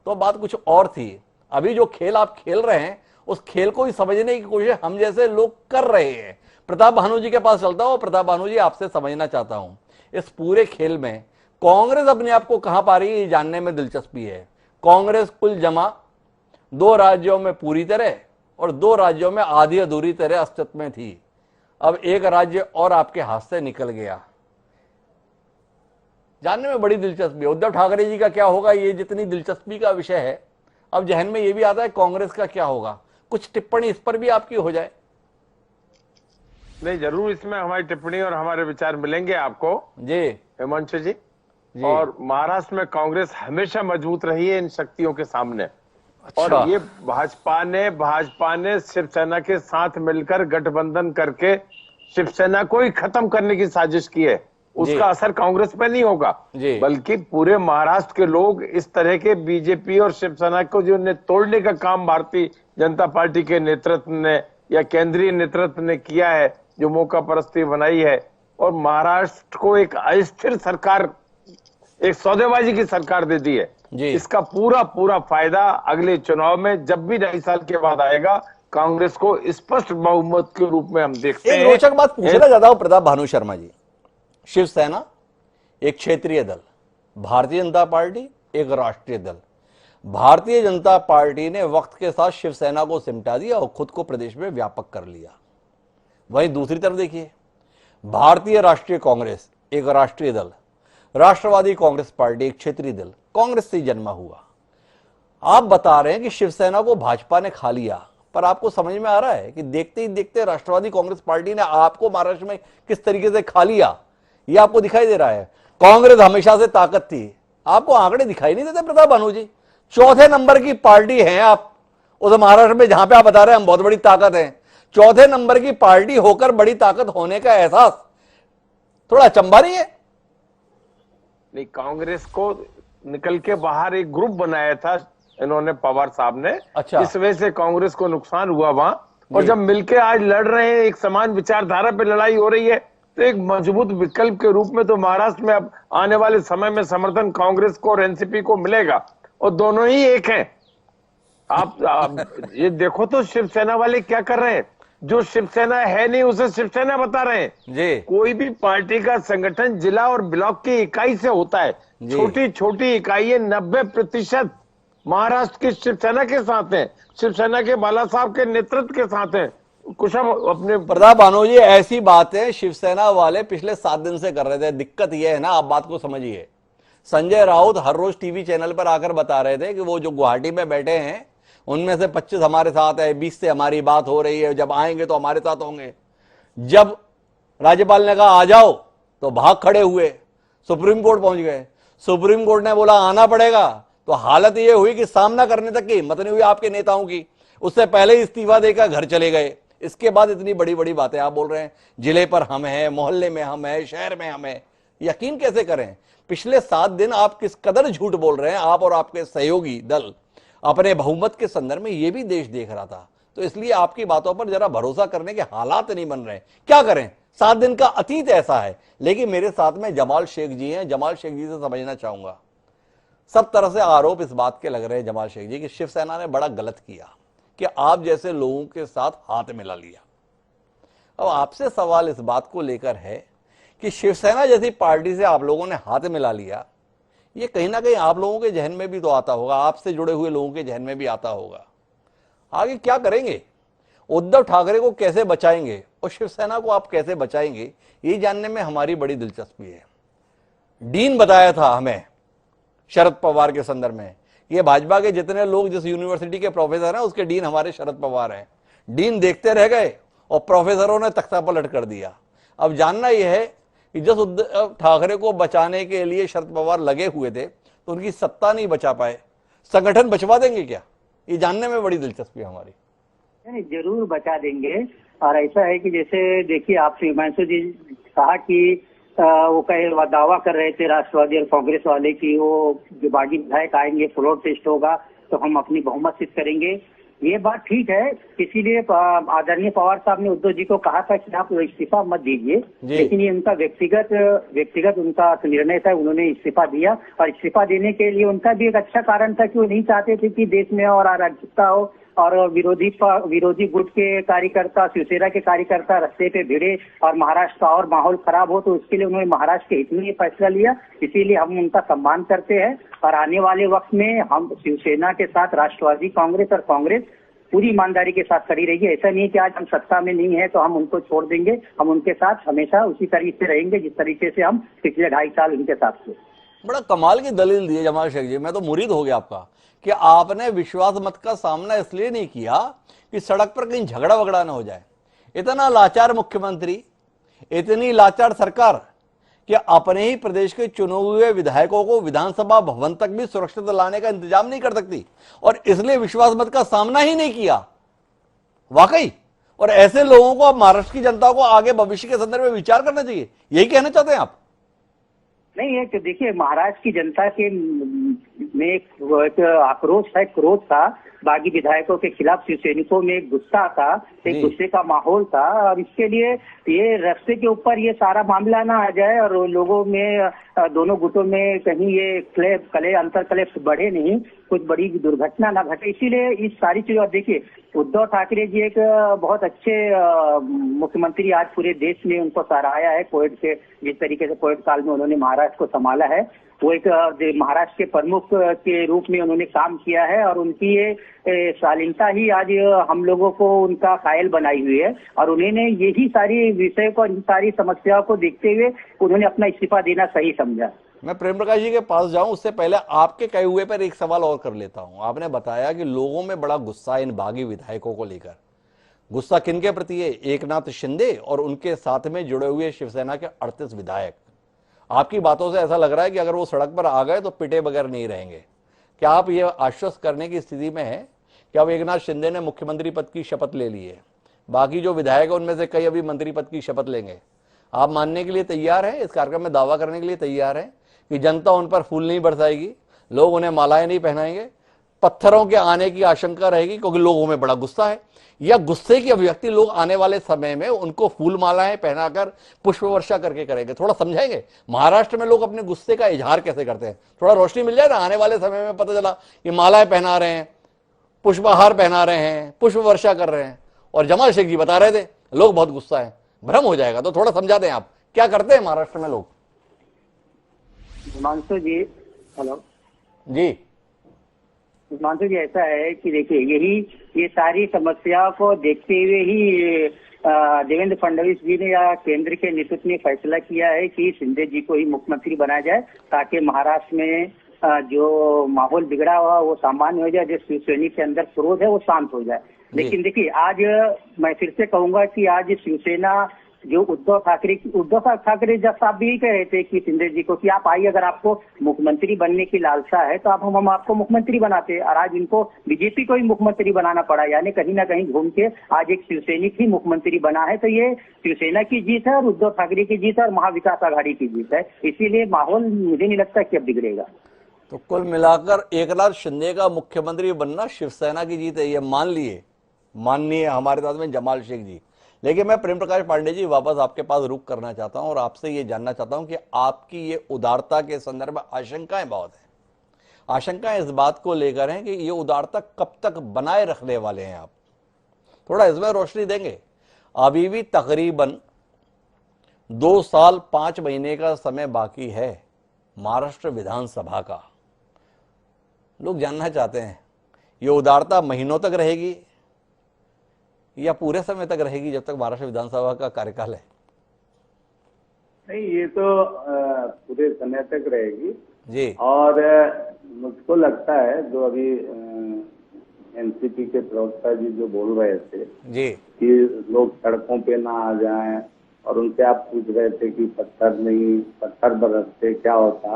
तो बात कुछ और थी। अभी जो खेल आप खेल रहे हैं उस खेल को ही समझने की कोशिश हम जैसे लोग कर रहे हैं। प्रताप भानु जी के पास चलता हूं। प्रताप भानु जी, आपसे समझना चाहता हूं इस पूरे खेल में कांग्रेस अपने आप को कहां पा रही है, ये जानने में दिलचस्पी है। कांग्रेस कुल जमा 2 राज्यों में पूरी तरह और 2 राज्यों में आधी अधूरी तरह अस्तित्व में थी। अब एक राज्य और आपके हाथ से निकल गया। जानने में बड़ी दिलचस्पी है उद्धव ठाकरे जी का क्या होगा, ये जितनी दिलचस्पी का विषय है। अब जहन में ये भी आता है कांग्रेस का क्या होगा। कुछ टिप्पणी इस पर भी आपकी हो जाए? नहीं, जरूर इसमें हमारी टिप्पणी और हमारे विचार मिलेंगे आपको जी हिमांशु जी। और महाराष्ट्र में कांग्रेस हमेशा मजबूत रही है इन शक्तियों के सामने। अच्छा। और ये भाजपा ने शिवसेना के साथ मिलकर गठबंधन करके शिवसेना को ही खत्म करने की साजिश की है। उसका असर कांग्रेस पे नहीं होगा, बल्कि पूरे महाराष्ट्र के लोग इस तरह के बीजेपी और शिवसेना को जो तोड़ने का काम भारतीय जनता पार्टी के नेतृत्व ने या केंद्रीय नेतृत्व ने किया है, जो मौका परस्ती बनाई है और महाराष्ट्र को एक अस्थिर सरकार, एक सौदेबाजी की सरकार दे दी है। जी। इसका पूरा पूरा फायदा अगले चुनाव में जब भी 2.5 साल के बाद आएगा, कांग्रेस को स्पष्ट बहुमत के रूप में हम देखते हैं। एक रोचक बात पूछना चाहता हूं प्रताप भानु शर्मा जी। शिवसेना एक क्षेत्रीय दल, भारतीय जनता पार्टी एक राष्ट्रीय दल। भारतीय जनता पार्टी ने वक्त के साथ शिवसेना को सिमटा दिया और खुद को प्रदेश में व्यापक कर लिया। वहीं दूसरी तरफ देखिए, भारतीय राष्ट्रीय कांग्रेस एक राष्ट्रीय दल, राष्ट्रवादी कांग्रेस पार्टी एक क्षेत्रीय दल, कांग्रेस से जन्मा हुआ। आप बता रहे हैं कि शिवसेना को भाजपा ने खा लिया, पर आपको समझ में आ रहा है कि देखते ही देखते राष्ट्रवादी कांग्रेस पार्टी ने आपको महाराष्ट्र में किस तरीके से खा लिया, यह आपको दिखाई दे रहा है। कांग्रेस हमेशा से ताकत थी, आपको आंकड़े दिखाई नहीं देते प्रताप भानु जी? चौथे नंबर की पार्टी हैं आप उस महाराष्ट्र में जहां पे आप बता रहे हैं हम बहुत बड़ी ताकत है। चौथे नंबर की पार्टी होकर बड़ी ताकत होने का एहसास थोड़ा अचंभा नहीं है? नहीं, कांग्रेस को निकल के बाहर एक ग्रुप बनाया था इन्होंने, पवार साहब ने। अच्छा। इस वजह से कांग्रेस को नुकसान हुआ वहां। और जब मिलके आज लड़ रहे हैं, एक समान विचारधारा पे लड़ाई हो रही है, तो एक मजबूत विकल्प के रूप में तो महाराष्ट्र में अब आने वाले समय में समर्थन कांग्रेस को और एनसीपी को मिलेगा, और दोनों ही एक हैं। आप ये देखो तो शिवसेना वाले क्या कर रहे हैं। जो शिवसेना है नहीं उसे शिवसेना बता रहे हैं जी। कोई भी पार्टी का संगठन जिला और ब्लॉक की इकाई से होता है। छोटी छोटी इकाइयां 90% महाराष्ट्र की शिवसेना के साथ हैं, शिवसेना के बाला साहब के नेतृत्व के साथ हैं। कुछ हम अपने प्रताप भानु जी, ऐसी बातें शिवसेना वाले पिछले 7 दिन से कर रहे थे। दिक्कत यह है ना, आप बात को समझिए, संजय राउत हर रोज टीवी चैनल पर आकर बता रहे थे कि वो जो गुवाहाटी में बैठे हैं उनमें से 25 हमारे साथ है, 20 से हमारी बात हो रही है, जब आएंगे तो हमारे साथ होंगे। जब राज्यपाल ने कहा आ जाओ तो भाग खड़े हुए, सुप्रीम कोर्ट पहुंच गए। सुप्रीम कोर्ट ने बोला आना पड़ेगा, तो हालत ये हुई कि सामना करने तक की हिम्मत नहीं हुई आपके नेताओं की। उससे पहले ही इस्तीफा देकर घर चले गए। इसके बाद इतनी बड़ी बड़ी बातें आप बोल रहे हैं, जिले पर हम हैं, मोहल्ले में हम हैं, शहर में हम हैं। यकीन कैसे करें? पिछले 7 दिन आप किस कदर झूठ बोल रहे हैं। आप और आपके सहयोगी दल अपने बहुमत के संदर्भ में यह भी देश देख रहा था, तो इसलिए आपकी बातों पर जरा भरोसा करने के हालात नहीं बन रहे। क्या करें, 7 दिन का अतीत ऐसा है। लेकिन मेरे साथ में जमाल शेख जी हैं, जमाल शेख जी से समझना चाहूंगा। सब तरह से आरोप इस बात के लग रहे हैं जमाल शेख जी कि शिवसेना ने बड़ा गलत किया कि आप जैसे लोगों के साथ हाथ मिला लिया। अब आपसे सवाल इस बात को लेकर है कि शिवसेना जैसी पार्टी से आप लोगों ने हाथ मिला लिया, ये कहीं ना कहीं आप लोगों के जहन में भी तो आता होगा, आपसे जुड़े हुए लोगों के जहन में भी आता होगा। आगे क्या करेंगे? उद्धव ठाकरे को कैसे बचाएंगे और शिवसेना को आप कैसे बचाएंगे, ये जानने में हमारी बड़ी दिलचस्पी है। डीन बताया था हमें शरद पवार के संदर्भ में, ये भाजपा के जितने लोग जिस यूनिवर्सिटी के प्रोफेसर हैं उसके डीन हमारे शरद पवार हैं। डीन देखते रह गए और प्रोफेसरों ने तख्ता पलट कर दिया। अब जानना यह है कि जिस उद्धव ठाकरे को बचाने के लिए शरद पवार लगे हुए थे तो उनकी सत्ता नहीं बचा पाए, संगठन बचवा देंगे क्या? ये जानने में बड़ी दिलचस्पी है हमारी। नहीं, जरूर बचा देंगे। और ऐसा है कि जैसे देखिए, आप हिमांशु जी कहा कि वो कहे दावा कर रहे थे राष्ट्रवादी और कांग्रेस वाले की वो जो बागी विधायक आएंगे, फ्लोर टेस्ट होगा तो हम अपनी बहुमत सिद्ध करेंगे। ये बात ठीक है, इसीलिए आदरणीय पवार साहब ने उद्धव जी को कहा था कि आप इस्तीफा मत दीजिए, लेकिन ये उनका व्यक्तिगत उनका निर्णय था, उन्होंने इस्तीफा दिया। और इस्तीफा देने के लिए उनका भी एक अच्छा कारण था कि वो नहीं चाहते थे कि देश में और अराजकता हो और विरोधी गुट के कार्यकर्ता, शिवसेना के कार्यकर्ता रास्ते पे भिड़े और महाराष्ट्र का और माहौल खराब हो। तो उसके लिए उन्होंने महाराष्ट्र के हित में ये फैसला लिया। इसीलिए हम उनका सम्मान करते हैं और आने वाले वक्त में हम शिवसेना के साथ राष्ट्रवादी कांग्रेस और कांग्रेस पूरी ईमानदारी के साथ खड़ी रहेगी। ऐसा नहीं है कि आज हम सत्ता में नहीं है तो हम उनको छोड़ देंगे। हम उनके साथ हमेशा उसी तरीके से रहेंगे जिस तरीके से हम पिछले 2.5 साल उनके साथ थे। बड़ा कमाल की दलील दी है जमाल शेख जी, मैं तो मुरीद हो गया आपका कि आपने विश्वास मत का सामना इसलिए नहीं किया कि सड़क पर कहीं झगड़ा वगड़ा ना हो जाए। इतना लाचार मुख्यमंत्री, इतनी लाचार सरकार कि अपने ही प्रदेश के चुने हुए विधायकों को विधानसभा भवन तक भी सुरक्षित लाने का इंतजाम नहीं कर सकती और इसलिए विश्वास मत का सामना ही नहीं किया। वाकई, और ऐसे लोगों को अब महाराष्ट्र की जनता को आगे भविष्य के संदर्भ में विचार करना चाहिए, यही कहना चाहते हैं आप? नहीं है कि देखिए महाराष्ट्र की जनता के में एक आक्रोश है, क्रोध था, बागी विधायकों के खिलाफ शिवसैनिकों में एक गुस्सा था, एक गुस्से का माहौल था, और इसके लिए ये रास्ते के ऊपर ये सारा मामला ना आ जाए और लोगों में, दोनों गुटों में कहीं ये कले अंतर कले बढ़े नहीं, कुछ बड़ी दुर्घटना ना घटे, इसीलिए इस सारी चीजों। और देखिए उद्धव ठाकरे जी एक बहुत अच्छे मुख्यमंत्री, आज पूरे देश में उनको सराहाया है। कोविड के जिस तरीके से कोविड काल में उन्होंने महाराष्ट्र को संभाला है, वो एक महाराष्ट्र के प्रमुख के रूप में उन्होंने काम किया है, और उनकी ये शालीनता ही आज हम लोगों को उनका कायल बनाई हुई है। और उन्होंने यही सारी विषय को, इन सारी समस्याओं को देखते हुए उन्होंने अपना इस्तीफा देना सही समझा। मैं प्रेम प्रकाश जी के पास जाऊं उससे पहले आपके कहे हुए पर एक सवाल और कर लेता हूं। आपने बताया कि लोगों में बड़ा गुस्सा इन बागी विधायकों को लेकर। गुस्सा किनके प्रति है? एकनाथ शिंदे और उनके साथ में जुड़े हुए शिवसेना के 38 विधायक। आपकी बातों से ऐसा लग रहा है कि अगर वो सड़क पर आ गए तो पिटे बगैर नहीं रहेंगे। क्या आप ये आश्वस्त करने की स्थिति में हैं कि अब एकनाथ शिंदे ने मुख्यमंत्री पद की शपथ ले ली है, बाकी जो विधायक है उनमें से कई अभी मंत्री पद की शपथ लेंगे, आप मानने के लिए तैयार हैं, इस कार्यक्रम में दावा करने के लिए तैयार हैं कि जनता उन पर फूल नहीं बरसाएगी, लोग उन्हें मालाएं नहीं पहनाएंगे, पत्थरों के आने की आशंका रहेगी क्योंकि लोगों में बड़ा गुस्सा है, या गुस्से की अभिव्यक्ति लोग आने वाले समय में उनको फूल मालाएं पहनाकर पुष्प वर्षा करके करेंगे? थोड़ा समझाएंगे महाराष्ट्र में लोग अपने गुस्से का इजहार कैसे करते हैं? थोड़ा रोशनी मिल जाए ना। आने वाले समय में पता चला कि मालाएं पहना रहे हैं, पुष्पहार पहना रहे हैं, पुष्प वर्षा कर रहे हैं, और जमाल शेख जी बता रहे थे लोग बहुत गुस्सा है, भ्रम हो जाएगा। तो थोड़ा समझा दें आप क्या करते हैं महाराष्ट्र में लोग। हिमांशु जी, हेलो जी। हिमांशु जी, ऐसा है कि देखिए ये सारी समस्याओं को देखते हुए ही देवेंद्र फडणवीस जी ने या केंद्र के नेतृत्व ने फैसला किया है कि शिंदे जी को ही मुख्यमंत्री बनाया जाए, ताकि महाराष्ट्र में जो माहौल बिगड़ा हुआ वो सामान्य हो जाए, जो शिवसैनिक के अंदर क्रोध है वो शांत हो जाए। लेकिन देखिए आज मैं फिर से कहूंगा कि आज शिवसेना जो उद्धव ठाकरे जब साहब भी कह रहे थे कि शिंदे जी को कि आप आइए, अगर आपको मुख्यमंत्री बनने की लालसा है तो आप हम आपको मुख्यमंत्री बनाते, और आज इनको बीजेपी को ही मुख्यमंत्री बनाना पड़ा, यानी कहीं ना कहीं घूम के आज एक शिवसैनिक ही मुख्यमंत्री बना है। तो ये शिवसेना की जीत है और उद्धव ठाकरे की जीत है और महाविकास आघाड़ी की जीत है, इसीलिए माहौल मुझे नहीं लगता कि अब बिगड़ेगा। तो कुल मिलाकर एकनाथ शिंदे का मुख्यमंत्री बनना शिवसेना की जीत है, ये मान लिए माननीय हमारे साथ में जमाल शेख जी। लेकिन मैं प्रेम प्रकाश पांडे जी वापस आपके पास रुक करना चाहता हूं और आपसे ये जानना चाहता हूं कि आपकी ये उदारता के संदर्भ में आशंकाएं बहुत है। आशंकाएं इस बात को लेकर हैं कि ये उदारता कब तक बनाए रखने वाले हैं आप? थोड़ा इसमें रोशनी देंगे। अभी भी तकरीबन 2 साल 5 महीने का समय बाकी है महाराष्ट्र विधानसभा का। लोग जानना चाहते हैं ये उदारता महीनों तक रहेगी या पूरे समय तक रहेगी जब तक महाराष्ट्र विधानसभा का कार्यकाल है? नहीं, ये तो पूरे समय तक रहेगी जी। और मुझको लगता है जो अभी एनसीपी के प्रवक्ता जी जो बोल रहे थे जी कि लोग सड़कों पे ना आ जाएं, और उनसे आप पूछ रहे थे कि पत्थर बरसते क्या होता,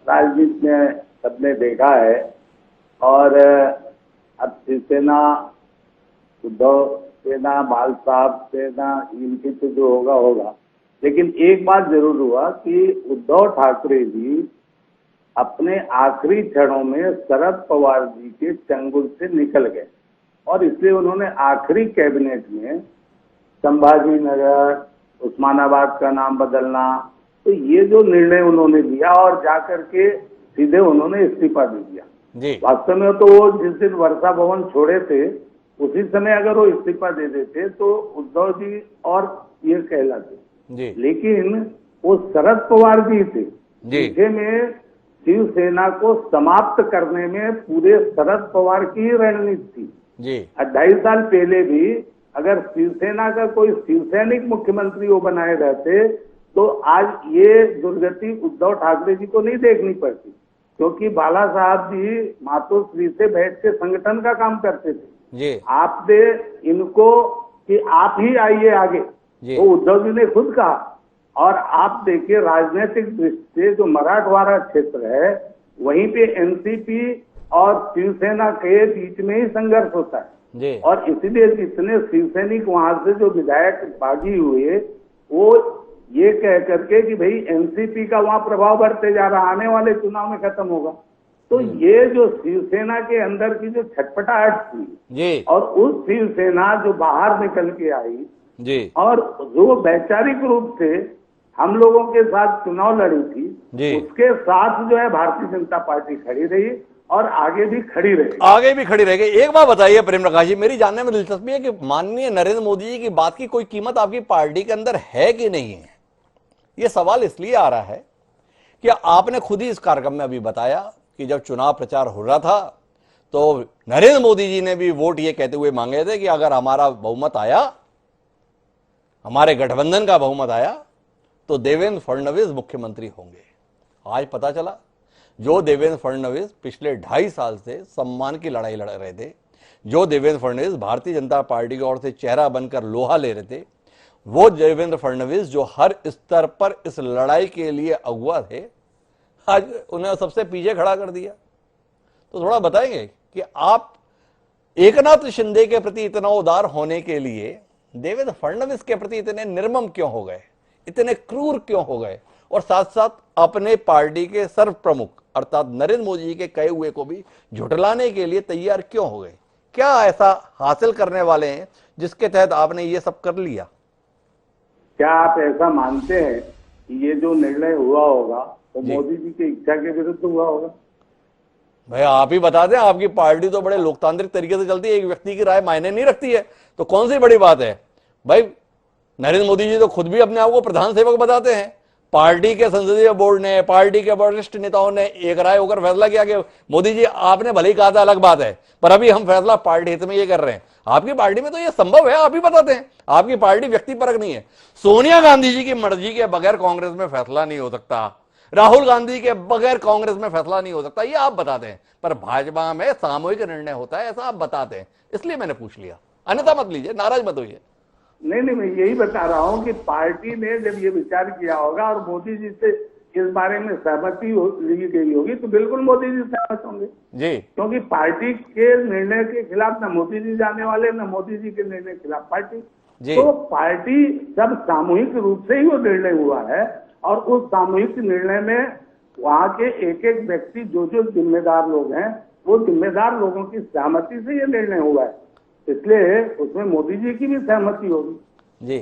राजनीति में सबने देखा है। और अब शिवसेना, उद्धव सेना, बाल साहब सेना, इनकी तो जो होगा, लेकिन एक बात जरूर हुआ कि उद्धव ठाकरे जी अपने आखिरी क्षणों में शरद पवार जी के चंगुल से निकल गए, और इसलिए उन्होंने आखिरी कैबिनेट में संभाजी नगर, उस्मानाबाद का नाम बदलना, तो ये जो निर्णय उन्होंने लिया और जाकर के सीधे उन्होंने इस्तीफा दे दिया। वास्तव में तो वो जिस दिन वर्षा भवन छोड़े थे उसी समय अगर वो इस्तीफा दे देते तो उद्धव जी और ये कहलाते, लेकिन वो शरद पवार जी थे पीछे में शिवसेना को समाप्त करने में पूरे शरद पवार की रणनीति थी। 2.5 साल पहले भी अगर शिवसेना का कोई शिवसैनिक मुख्यमंत्री वो बनाए रहते तो आज ये दुर्गति उद्धव ठाकरे जी को नहीं देखनी पड़ती, क्योंकि बाला साहब जी मातोश्री से बैठ के संगठन का काम करते थे। आप दे इनको कि आप ही आइए आगे, तो उद्धव जी ने खुद कहा। और आप देखिए राजनीतिक दृष्टि से जो मराठवाड़ा क्षेत्र है वहीं पे एनसीपी और शिवसेना के बीच में ही संघर्ष होता है, और इसलिए जितने शिवसैनिक वहां से जो विधायक बागी हुए वो ये कह करके कि भाई एनसीपी का वहां प्रभाव बढ़ते जा रहा, आने वाले चुनाव में खत्म होगा। तो ये जो शिवसेना के अंदर की जो छटपटाहट थी जी, और उस शिवसेना जो बाहर निकल के आई जी, और जो वैचारिक रूप से हम लोगों के साथ चुनाव लड़ी थी, जी, उसके साथ जो है भारतीय जनता पार्टी खड़ी रही और आगे भी खड़ी रहेगी। आगे भी खड़ी रहेगी। एक बात बताइए प्रेम प्रकाश जी, मेरी जानने में दिलचस्पी है कि माननीय नरेंद्र मोदी जी की बात की कोई कीमत आपकी पार्टी के अंदर है कि नहीं है? यह सवाल इसलिए आ रहा है कि आपने खुद ही इस कार्यक्रम में अभी बताया कि जब चुनाव प्रचार हो रहा था तो नरेंद्र मोदी जी ने भी वोट ये कहते हुए मांगे थे कि अगर हमारा बहुमत आया, हमारे गठबंधन का बहुमत आया, तो देवेंद्र फडणवीस मुख्यमंत्री होंगे। आज पता चला जो देवेंद्र फडणवीस पिछले 2.5 साल से सम्मान की लड़ाई लड़ रहे थे, जो देवेंद्र फडणवीस भारतीय जनता पार्टी की ओर से चेहरा बनकर लोहा ले रहे थे, वो देवेंद्र फडणवीस जो हर स्तर पर इस लड़ाई के लिए अगुवा थे, आज उन्हें सबसे पीछे खड़ा कर दिया। तो थोड़ा बताएंगे कि आप एकनाथ शिंदे के प्रति इतना उदार होने के लिए देवेंद्र फडणवीस के प्रति इतने निर्मम क्यों हो गए, इतने क्रूर क्यों हो गए, और साथ साथ अपने पार्टी के सर्व प्रमुख अर्थात नरेंद्र मोदी जी के कहे हुए को भी झुठलाने के लिए तैयार क्यों हो गए? क्या ऐसा हासिल करने वाले हैं जिसके तहत आपने ये सब कर लिया? क्या आप ऐसा मानते हैं कि ये जो निर्णय हुआ होगा तो मोदी जी की इच्छा के विरुद्ध हुआ होगा? भाई आप ही बता दें, आपकी पार्टी तो बड़े लोकतांत्रिक तरीके से चलती है, एक व्यक्ति की राय मायने नहीं रखती है, तो कौन सी बड़ी बात है भाई? नरेंद्र मोदी जी तो खुद भी अपने आप को प्रधान सेवक बताते हैं। पार्टी के संसदीय बोर्ड ने, पार्टी के वरिष्ठ नेताओं ने एक राय होकर फैसला किया कि मोदी जी आपने भले ही कहा था, अलग बात है, पर अभी हम फैसला पार्टी हित में ये कर रहे हैं। आपकी पार्टी में तो ये संभव है, आप ही बताते हैं। आपकी पार्टी व्यक्तिपरक नहीं है। सोनिया गांधी जी की मर्जी के बगैर कांग्रेस में फैसला नहीं हो सकता, राहुल गांधी के बगैर कांग्रेस में फैसला नहीं हो सकता, ये आप बताते हैं। पर भाजपा में सामूहिक निर्णय होता है, ऐसा आप बताते हैं, इसलिए मैंने पूछ लिया। अन्यथा मत लीजिए, नाराज मत होइए। नहीं, मैं यही बता रहा हूँ कि पार्टी ने जब ये विचार किया होगा और मोदी जी से इस बारे में सहमति ली गई होगी, तो बिल्कुल मोदी जी सहमत होंगे जी, क्योंकि पार्टी के निर्णय के खिलाफ न मोदी जी जाने वाले, न मोदी जी के निर्णय के खिलाफ पार्टी। तो पार्टी जब सामूहिक रूप से ही वो निर्णय हुआ है और उस सामूहिक निर्णय में वहाँ के एक एक व्यक्ति जो जिम्मेदार लोग हैं, वो जिम्मेदार लोगों की सहमति से ये निर्णय हुआ है, इसलिए उसमें मोदी जी की भी सहमति होगी जी।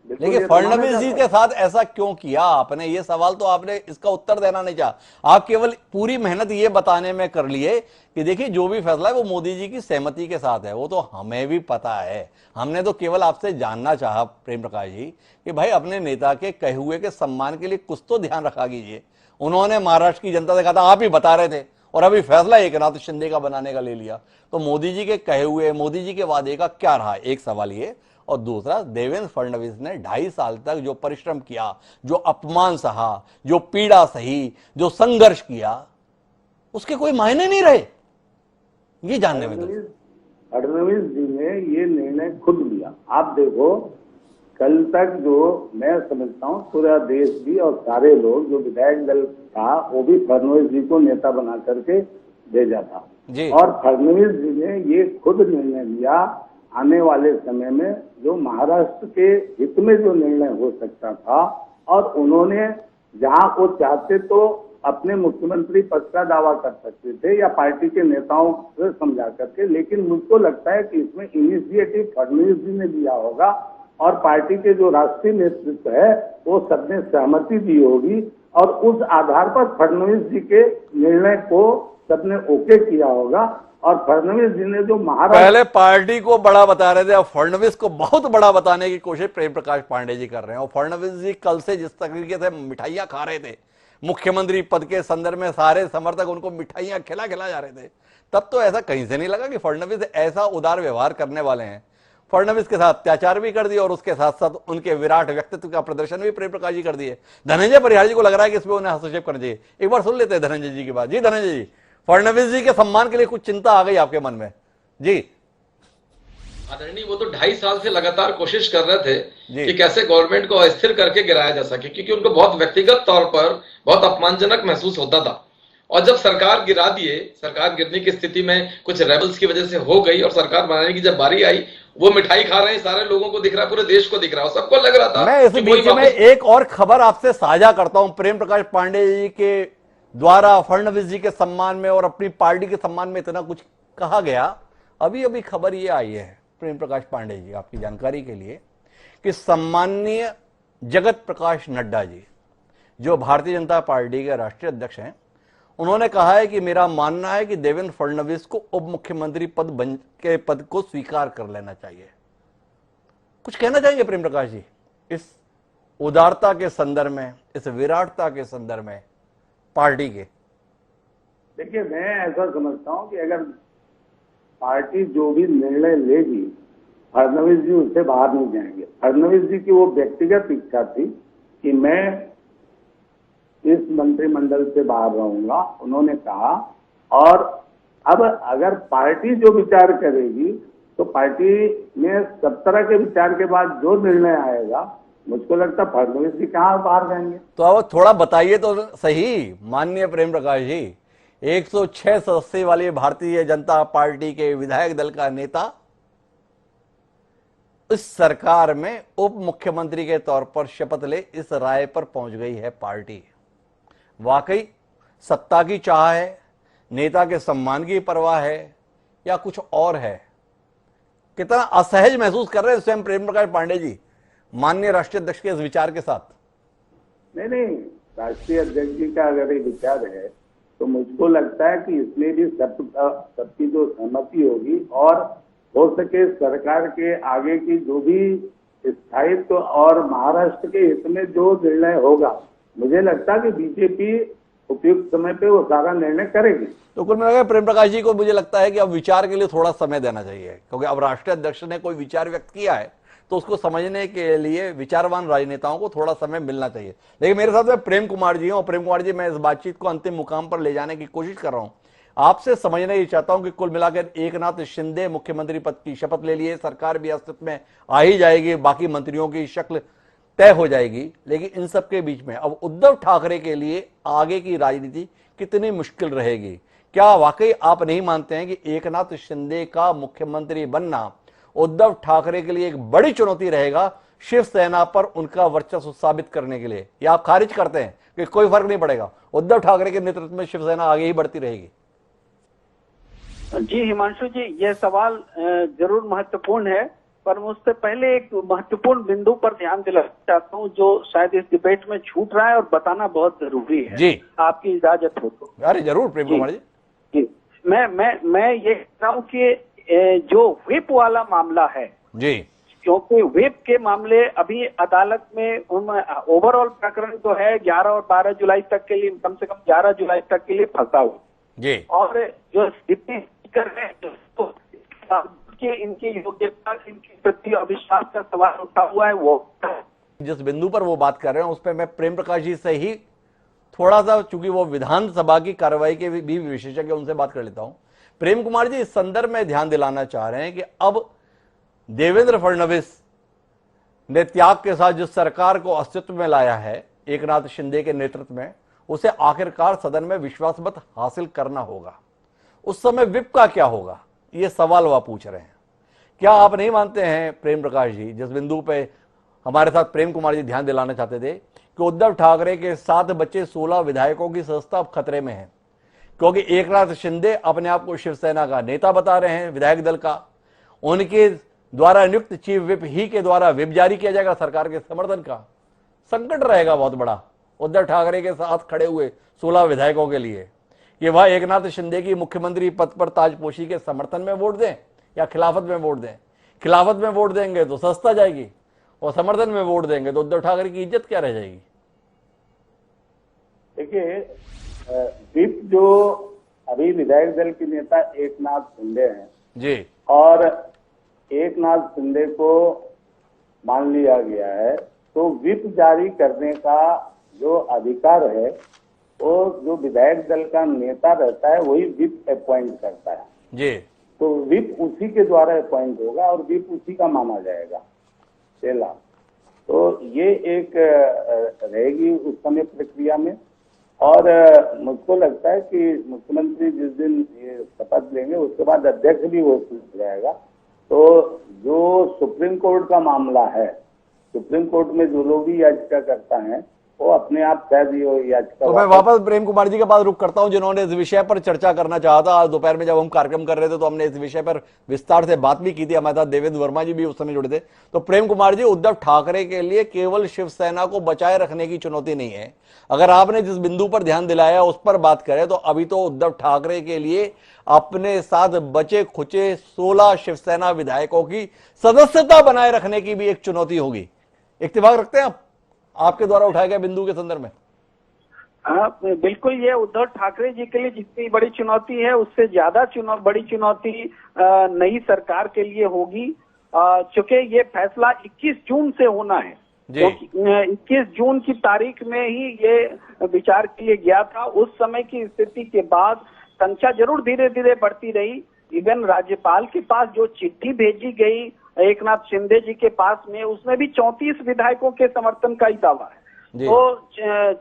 लेकिन फडणवीस जी के साथ ऐसा क्यों किया आपने? ये सवाल तो आपने इसका उत्तर देना नहीं चाहा। आप केवल पूरी मेहनत ये बताने में कर लिए कि देखिए जो भी फैसला है वो मोदी जी की सहमति के साथ है। वो तो हमें भी पता है, हमने तो केवल आपसे जानना चाहा प्रेम प्रकाश जी कि भाई अपने नेता के कहे हुए के सम्मान के लिए कुछ तो ध्यान रखा कीजिए। उन्होंने महाराष्ट्र की जनता से कहा था, आप ही बता रहे थे, और अभी फैसला एकनाथ शिंदे का बनाने का ले लिया। तो मोदी जी के कहे हुए, मोदी जी के वादे का क्या रहा? एक सवाल ये, और दूसरा देवेंद्र फडणवीस ने 2.5 साल तक जो परिश्रम किया, जो अपमान सहा, जो पीड़ा सही, जो संघर्ष किया, उसके कोई मायने नहीं रहे। ये जानने में फडणवीस जी ने ये निर्णय खुद लिया। आप देखो, कल तक जो मैं समझता हूँ पूरा देश भी और सारे लोग, जो विधायक दल था वो भी फडणवीस जी को नेता बना करके भेजा था जी। और फडणवीस जी ने ये खुद निर्णय लिया आने वाले समय में जो महाराष्ट्र के हित में जो निर्णय हो सकता था, और उन्होंने जहां वो चाहते तो अपने मुख्यमंत्री पद का दावा कर सकते थे या पार्टी के नेताओं से समझा करके, लेकिन मुझको लगता है कि इसमें इनिशिएटिव फडणवीस जी ने लिया होगा और पार्टी के जो राष्ट्रीय नेतृत्व है वो सबने सहमति दी होगी और उस आधार पर फडणवीस जी के निर्णय को सबने ओके किया होगा। और फडणवीस जी ने जो महाराष्ट्र, पहले पार्टी को बड़ा बता रहे थे, अब फडणवीस को बहुत बड़ा बताने की कोशिश प्रेम प्रकाश पांडे जी कर रहे हैं। और फडणवीस जी कल से जिस तरीके से मिठाइयां खा रहे थे, मुख्यमंत्री पद के संदर्भ में सारे समर्थक उनको मिठाइयां खिला जा रहे थे, तब तो ऐसा कहीं से नहीं लगा कि फडणवीस ऐसा उदार व्यवहार करने वाले हैं। फडणवीस के साथ अत्याचार भी कर दिया और उसके साथ साथ उनके विराट व्यक्तित्व का प्रदर्शन भी प्रेम प्रकाश जी कर दिए। धनंजय परिहार जी को लग रहा है कि इसमें उन्हें हस्तक्षेप करना चाहिए। एक बार सुन लेते हैं धनंजय जी की बात। जी धनंजय जी, फडणवीस जी के सम्मान के लिए कुछ चिंता आ गई आपके मन में? जी आदरणीय, वो तो 2.5 साल से लगातार कोशिश कर रहे थे कि कैसे गवर्नमेंट को अस्थिर करके गिराया जा सके, क्योंकि उनको बहुत व्यक्तिगत तौर पर बहुत अपमानजनक महसूस होता था। और जब सरकार गिरा दिए, सरकार गिरने की स्थिति में कुछ रेबल्स की वजह से हो गई और सरकार बनाने की जब बारी आई, वो मिठाई खा रहे हैं, सारे लोगों को दिख रहा है, पूरे देश को दिख रहा है, सबको लग रहा था। मैं इस बीच में एक और खबर आपसे साझा करता हूं। प्रेम प्रकाश पांडेय जी के द्वारा फडणवीस जी के सम्मान में और अपनी पार्टी के सम्मान में इतना कुछ कहा गया। अभी अभी खबर ये आई है प्रेम प्रकाश पांडेय जी, आपकी जानकारी के लिए, कि सम्माननीय जगत प्रकाश नड्डा जी, जो भारतीय जनता पार्टी के राष्ट्रीय अध्यक्ष हैं, उन्होंने कहा है कि मेरा मानना है कि देवेंद्र फडणवीस को उप मुख्यमंत्री पद को स्वीकार कर लेना चाहिए। कुछ कहना चाहेंगे प्रेम प्रकाश जी इस उदारता के संदर्भ में, इस विराटता के संदर्भ में पार्टी के? देखिए, मैं ऐसा समझता हूं कि अगर पार्टी जो भी निर्णय लेगी, फडणवीस जी उससे बाहर नहीं जाएंगे। फडणवीस जी की वो व्यक्तिगत इच्छा थी कि मैं इस मंत्रिमंडल से बाहर रहूंगा, उन्होंने कहा। और अब अगर पार्टी जो विचार करेगी तो पार्टी में सब तरह के विचार के बाद जो निर्णय आएगा, मुझको लगता है फडणवीस जी कहाँ बाहर जाएंगे। तो अब थोड़ा बताइए तो सही माननीय प्रेम प्रकाश जी, 106 सदस्य वाली भारतीय जनता पार्टी के विधायक दल का नेता इस सरकार में उप मुख्यमंत्री के तौर पर शपथ ले, इस राय पर पहुंच गई है पार्टी। वाकई सत्ता की चाह है, नेता के सम्मान की परवाह है, या कुछ और है? कितना असहज महसूस कर रहे हैं स्वयं प्रेम प्रकाश पांडेय जी माननीय राष्ट्रीय अध्यक्ष के इस विचार के साथ? नहीं, राष्ट्रीय अध्यक्ष जी का अगर ये विचार है तो मुझको लगता है कि इसमें भी सबकी जो सहमति होगी, और हो सके सरकार के आगे की जो भी स्थायित्व और महाराष्ट्र के हित में जो निर्णय होगा, मुझे लगता है कि बीजेपी उपयुक्त समय पे वो सारा निर्णय करेगी। तो कुल मिलाकर प्रेम प्रकाश जी को मुझे लगता है कि अब विचार के लिए थोड़ा समय देना चाहिए, क्योंकि अब राष्ट्रीय अध्यक्ष ने कोई विचार व्यक्त किया है तो उसको समझने के लिए विचारवान राजनेताओं को थोड़ा समय मिलना चाहिए। लेकिन मेरे साथ में प्रेम कुमार जी हैं, और प्रेम कुमार जी, मैं इस बातचीत को अंतिम मुकाम पर ले जाने की कोशिश कर रहा हूं। आपसे समझना ये चाहता हूं कि कुल मिलाकर एकनाथ शिंदे मुख्यमंत्री पद की शपथ ले लिए, सरकार भी अस्तित्व में आ ही जाएगी, बाकी मंत्रियों की शक्ल तय हो जाएगी, लेकिन इन सब के बीच में अब उद्धव ठाकरे के लिए आगे की राजनीति कितनी मुश्किल रहेगी? क्या वाकई आप नहीं मानते हैं कि एकनाथ शिंदे का मुख्यमंत्री बनना उद्धव ठाकरे के लिए एक बड़ी चुनौती रहेगा शिवसेना पर उनका वर्चस्व साबित करने के लिए? या आप खारिज करते हैं कि कोई फर्क नहीं पड़ेगा, उद्धव ठाकरे के नेतृत्व में शिवसेना आगे ही बढ़ती रहेगी? जी हिमांशु जी, यह सवाल जरूर महत्वपूर्ण है, पर मैं उससे पहले एक महत्वपूर्ण बिंदु पर ध्यान दिलाना चाहता हूँ जो शायद इस डिबेट में छूट रहा है और बताना बहुत जरूरी है। जी, आपकी इजाजत हो तो। अरे जरूर प्रेम कुमार जी। जी, मैं ये कह रहा हूँ कि जो व्हिप वाला मामला है जी, क्योंकि व्हिप के मामले अभी अदालत में ओवरऑल प्रकरण तो है 11 और 12 जुलाई तक के लिए, कम से कम 11 जुलाई तक के लिए फंसा हुआ जी, और जो डिप्टी स्पीकर है तो इनकी योग्यता, इनके प्रति अविश्वास का सवाल उठा हुआ है। वो जिस बिंदु पर वो बात कर रहे हैं उस पर मैं प्रेम प्रकाश जी से ही थोड़ा सा, चूंकि वो विधानसभा की कार्रवाई के भी विशेषज्ञ, उनसे बात कर लेता हूं। प्रेम कुमार जी, इस संदर्भ में ध्यान दिलाना चाह रहे हैं कि अब देवेंद्र फडणवीस ने त्याग के साथ जिस सरकार को अस्तित्व में लाया है एकनाथ शिंदे के नेतृत्व में, उसे आखिरकार सदन में विश्वास मत हासिल करना होगा। उस समय विप का क्या होगा, ये सवाल वह पूछ रहे हैं। क्या आप नहीं मानते हैं प्रेम प्रकाश जी, जिस बिंदु पे हमारे साथ प्रेम कुमार जी ध्यान दिलाना चाहते थे, कि उद्धव ठाकरे के 7 बच्चे 16 विधायकों की सदस्यता अब खतरे में है, क्योंकि एकनाथ शिंदे अपने आप को शिवसेना का नेता बता रहे हैं, विधायक दल का। उनके द्वारा नियुक्त चीफ विप ही के द्वारा विप जारी किया जाएगा सरकार के समर्थन का। संकट रहेगा बहुत बड़ा उद्धव ठाकरे के साथ खड़े हुए 16 विधायकों के लिए कि वह एकनाथ शिंदे की मुख्यमंत्री पद पर ताजपोशी के समर्थन में वोट दें या खिलाफत में वोट दें। खिलाफत में वोट देंगे तो सस्ता जाएगी, और समर्थन में वोट देंगे तो उद्धव ठाकरे की इज्जत क्या रह जाएगी? देखिए, विप जो अभी विधायक दल के नेता एकनाथ शिंदे हैं जी, और एकनाथ शिंदे को मान लिया गया है, तो विप जारी करने का जो अधिकार है वो जो विधायक दल का नेता रहता है वही विप अपॉइंट करता है जी। तो विप उसी के द्वारा अपॉइंट होगा और विप उसी का माना जाएगा पहला। तो ये एक रहेगी उस समय प्रक्रिया में। और मुझको लगता है कि मुख्यमंत्री जिस दिन ये शपथ लेंगे उसके बाद अध्यक्ष भी घोषित हो जाएगा, तो जो सुप्रीम कोर्ट का मामला है, सुप्रीम कोर्ट में जो लोग भी याचिका करता है वो अपने आप शायद ये याचिका। तो मैं वापस प्रेम कुमार जी के पास रुक करता हूं, जिन्होंने इस विषय पर चर्चा करना चाहा था। आज दोपहर में जब हम कार्यक्रम कर रहे थे तो हमने इस विषय पर विस्तार से बात भी की थी, हमारे साथ देवेंद्र वर्मा जी भी उस समय जुड़े थे। तो प्रेम कुमार जी, उद्धव ठाकरे के लिए केवल शिवसेना को बचाए रखने की चुनौती नहीं है। अगर आपने जिस बिंदु पर ध्यान दिलाया उस पर बात करें तो अभी तो उद्धव ठाकरे के लिए अपने साथ बचे खुचे 16 शिवसेना विधायकों की सदस्यता बनाए रखने की भी एक चुनौती होगी। इत्तेफाक रखते हैं आप आपके द्वारा उठाए गए बिंदु के संदर्भ में? हाँ, बिल्कुल। ये उद्धव ठाकरे जी के लिए जितनी बड़ी चुनौती है उससे ज्यादा बड़ी चुनौती नई सरकार के लिए होगी, चूंकि ये फैसला 21 जून से होना है। तो 21 जून की तारीख में ही ये विचार किया गया था। उस समय की स्थिति के बाद संख्या जरूर धीरे धीरे बढ़ती रही। इवन राज्यपाल के पास जो चिट्ठी भेजी गई एकनाथ शिंदे जी के पास में, उसमें भी 34 विधायकों के समर्थन का ही दावा है। तो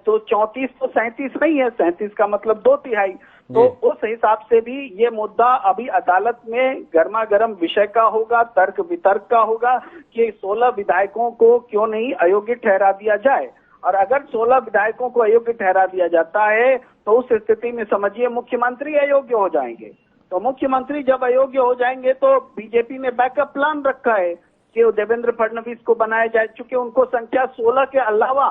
34 तो 37 नहीं है, 37 का मतलब 2/3। तो उस हिसाब से भी ये मुद्दा अभी अदालत में गर्मा गर्म विषय का होगा, तर्क वितर्क का होगा कि 16 विधायकों को क्यों नहीं अयोग्य ठहरा दिया जाए। और अगर 16 विधायकों को अयोग्य ठहरा दिया जाता है तो उस स्थिति में समझिए मुख्यमंत्री अयोग्य हो जाएंगे। तो मुख्यमंत्री जब अयोग्य हो जाएंगे तो बीजेपी ने बैकअप प्लान रखा है कि देवेंद्र फडणवीस को बनाया जाए, चूंकि उनको संख्या 16 के अलावा,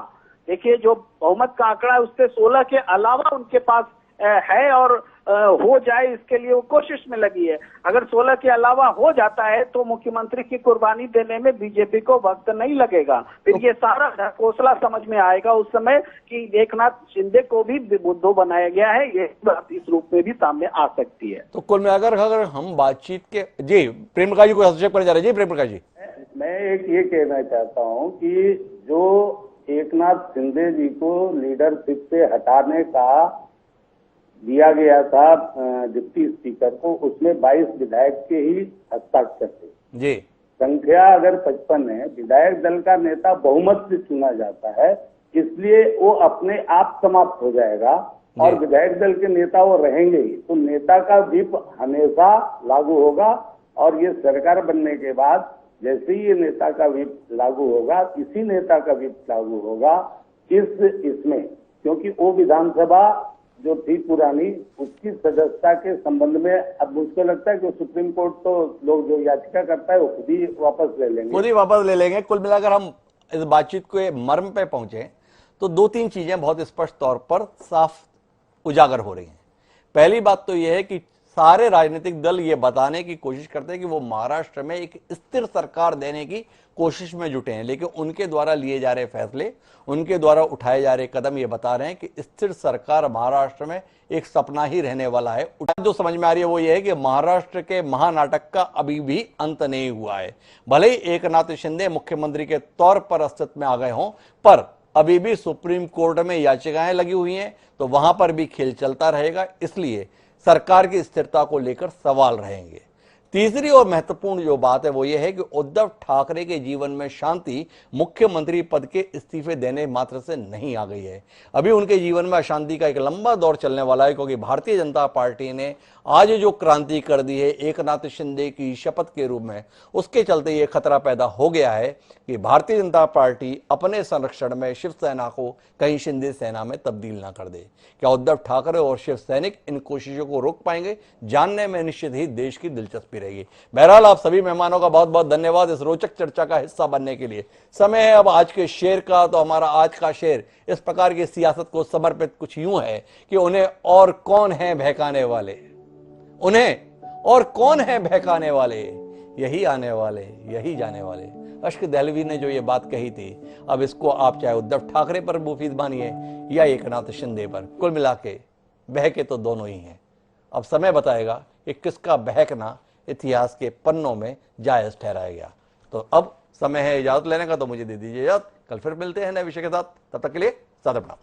देखिए जो बहुमत का आंकड़ा है उससे 16 के अलावा उनके पास है और हो जाए इसके लिए वो कोशिश में लगी है। अगर 16 के अलावा हो जाता है तो मुख्यमंत्री की कुर्बानी देने में बीजेपी को वक्त नहीं लगेगा। फिर ये सारा ढकोसला समझ में आएगा उस समय कि एकनाथ शिंदे को भी बुद्धू बनाया गया है। ये बात इस रूप में भी सामने आ सकती है। तो कुल मिलाकर अगर हम बातचीत के, जी प्रेम प्रकाश जी को हस्तक्षेप करने जा रहे हैं। जी प्रेम प्रकाश जी, मैं एक ये कहना चाहता हूँ कि जो एकनाथ शिंदे जी को लीडरशिप से हटाने का दिया गया था डिप्टी स्पीकर को, उसमें 22 विधायक के ही हस्ताक्षर थे जी। संख्या अगर 55 है, विधायक दल का नेता बहुमत से चुना जाता है, इसलिए वो अपने आप समाप्त हो जाएगा और विधायक दल के नेता वो रहेंगे ही। तो नेता का व्हिप हमेशा लागू होगा और ये सरकार बनने के बाद जैसे ही ये नेता का व्हिप लागू होगा, इसी नेता का व्हिप लागू होगा इसमें, क्योंकि वो विधानसभा जो थी पुरानी उसकी सदस्यता के संबंध में अब मुझको लगता है कि सुप्रीम कोर्ट तो लोग जो याचिका करता है वो खुद ही वापस ले लेंगे। कुल मिलाकर हम इस बातचीत के मर्म पे पहुंचे तो 2-3 चीजें बहुत स्पष्ट तौर पर साफ उजागर हो रही हैं। पहली बात तो यह है कि सारे राजनीतिक दल ये बताने की कोशिश करते हैं कि वो महाराष्ट्र में एक स्थिर सरकार देने की कोशिश में जुटे हैं, लेकिन उनके द्वारा लिए जा रहे फैसले, उनके द्वारा उठाए जा रहे कदम ये बता रहे हैं कि स्थिर सरकार महाराष्ट्र में एक सपना ही रहने वाला है। जो समझ में आ रही है वो ये है कि महाराष्ट्र के महानाटक का अभी भी अंत नहीं हुआ है। भले ही एकनाथ शिंदे मुख्यमंत्री के तौर पर अस्तित्व में आ गए हों, पर अभी भी सुप्रीम कोर्ट में याचिकाएं लगी हुई हैं, तो वहां पर भी खेल चलता रहेगा। इसलिए सरकार की स्थिरता को लेकर सवाल रहेंगे। तीसरी और महत्वपूर्ण जो बात है वो ये है कि उद्धव ठाकरे के जीवन में शांति मुख्यमंत्री पद के इस्तीफे देने मात्र से नहीं आ गई है। अभी उनके जीवन में अशांति का एक लंबा दौर चलने वाला है, क्योंकि भारतीय जनता पार्टी ने आज जो क्रांति कर दी है एकनाथ शिंदे की शपथ के रूप में, उसके चलते ये खतरा पैदा हो गया है कि भारतीय जनता पार्टी अपने संरक्षण में शिवसेना को कहीं शिंदे सेना में तब्दील ना कर दे। क्या उद्धव ठाकरे और शिव सैनिक इन कोशिशों को रोक पाएंगे? जानने में निश्चित ही देश की दिलचस्पी रहेगी। बहरहाल आप सभी मेहमानों का बहुत बहुत धन्यवाद इस रोचक चर्चा का हिस्सा बनने के लिए। समय है अब आज के शेर का। तो हमारा आज का शेर इस प्रकार की सियासत को समर्पित कुछ यूं है कि उन्हें और कौन है बहकाने वाले, उन्हें और कौन है बहकाने वाले, यही आने वाले, यही जाने वाले। अश्क दहलवी ने जो ये बात कही थी, अब इसको आप चाहे उद्धव ठाकरे पर मुफीद मानिए या एकनाथ शिंदे पर, कुल मिला के बहके तो दोनों ही हैं। अब समय बताएगा कि किसका बहकना इतिहास के पन्नों में जायज ठहराया गया। तो अब समय है इजाजत लेने का, तो मुझे दे दीजिए इजाजत। कल फिर मिलते हैं नए विषय के साथ, तब तक के लिए सादर प्रणाम।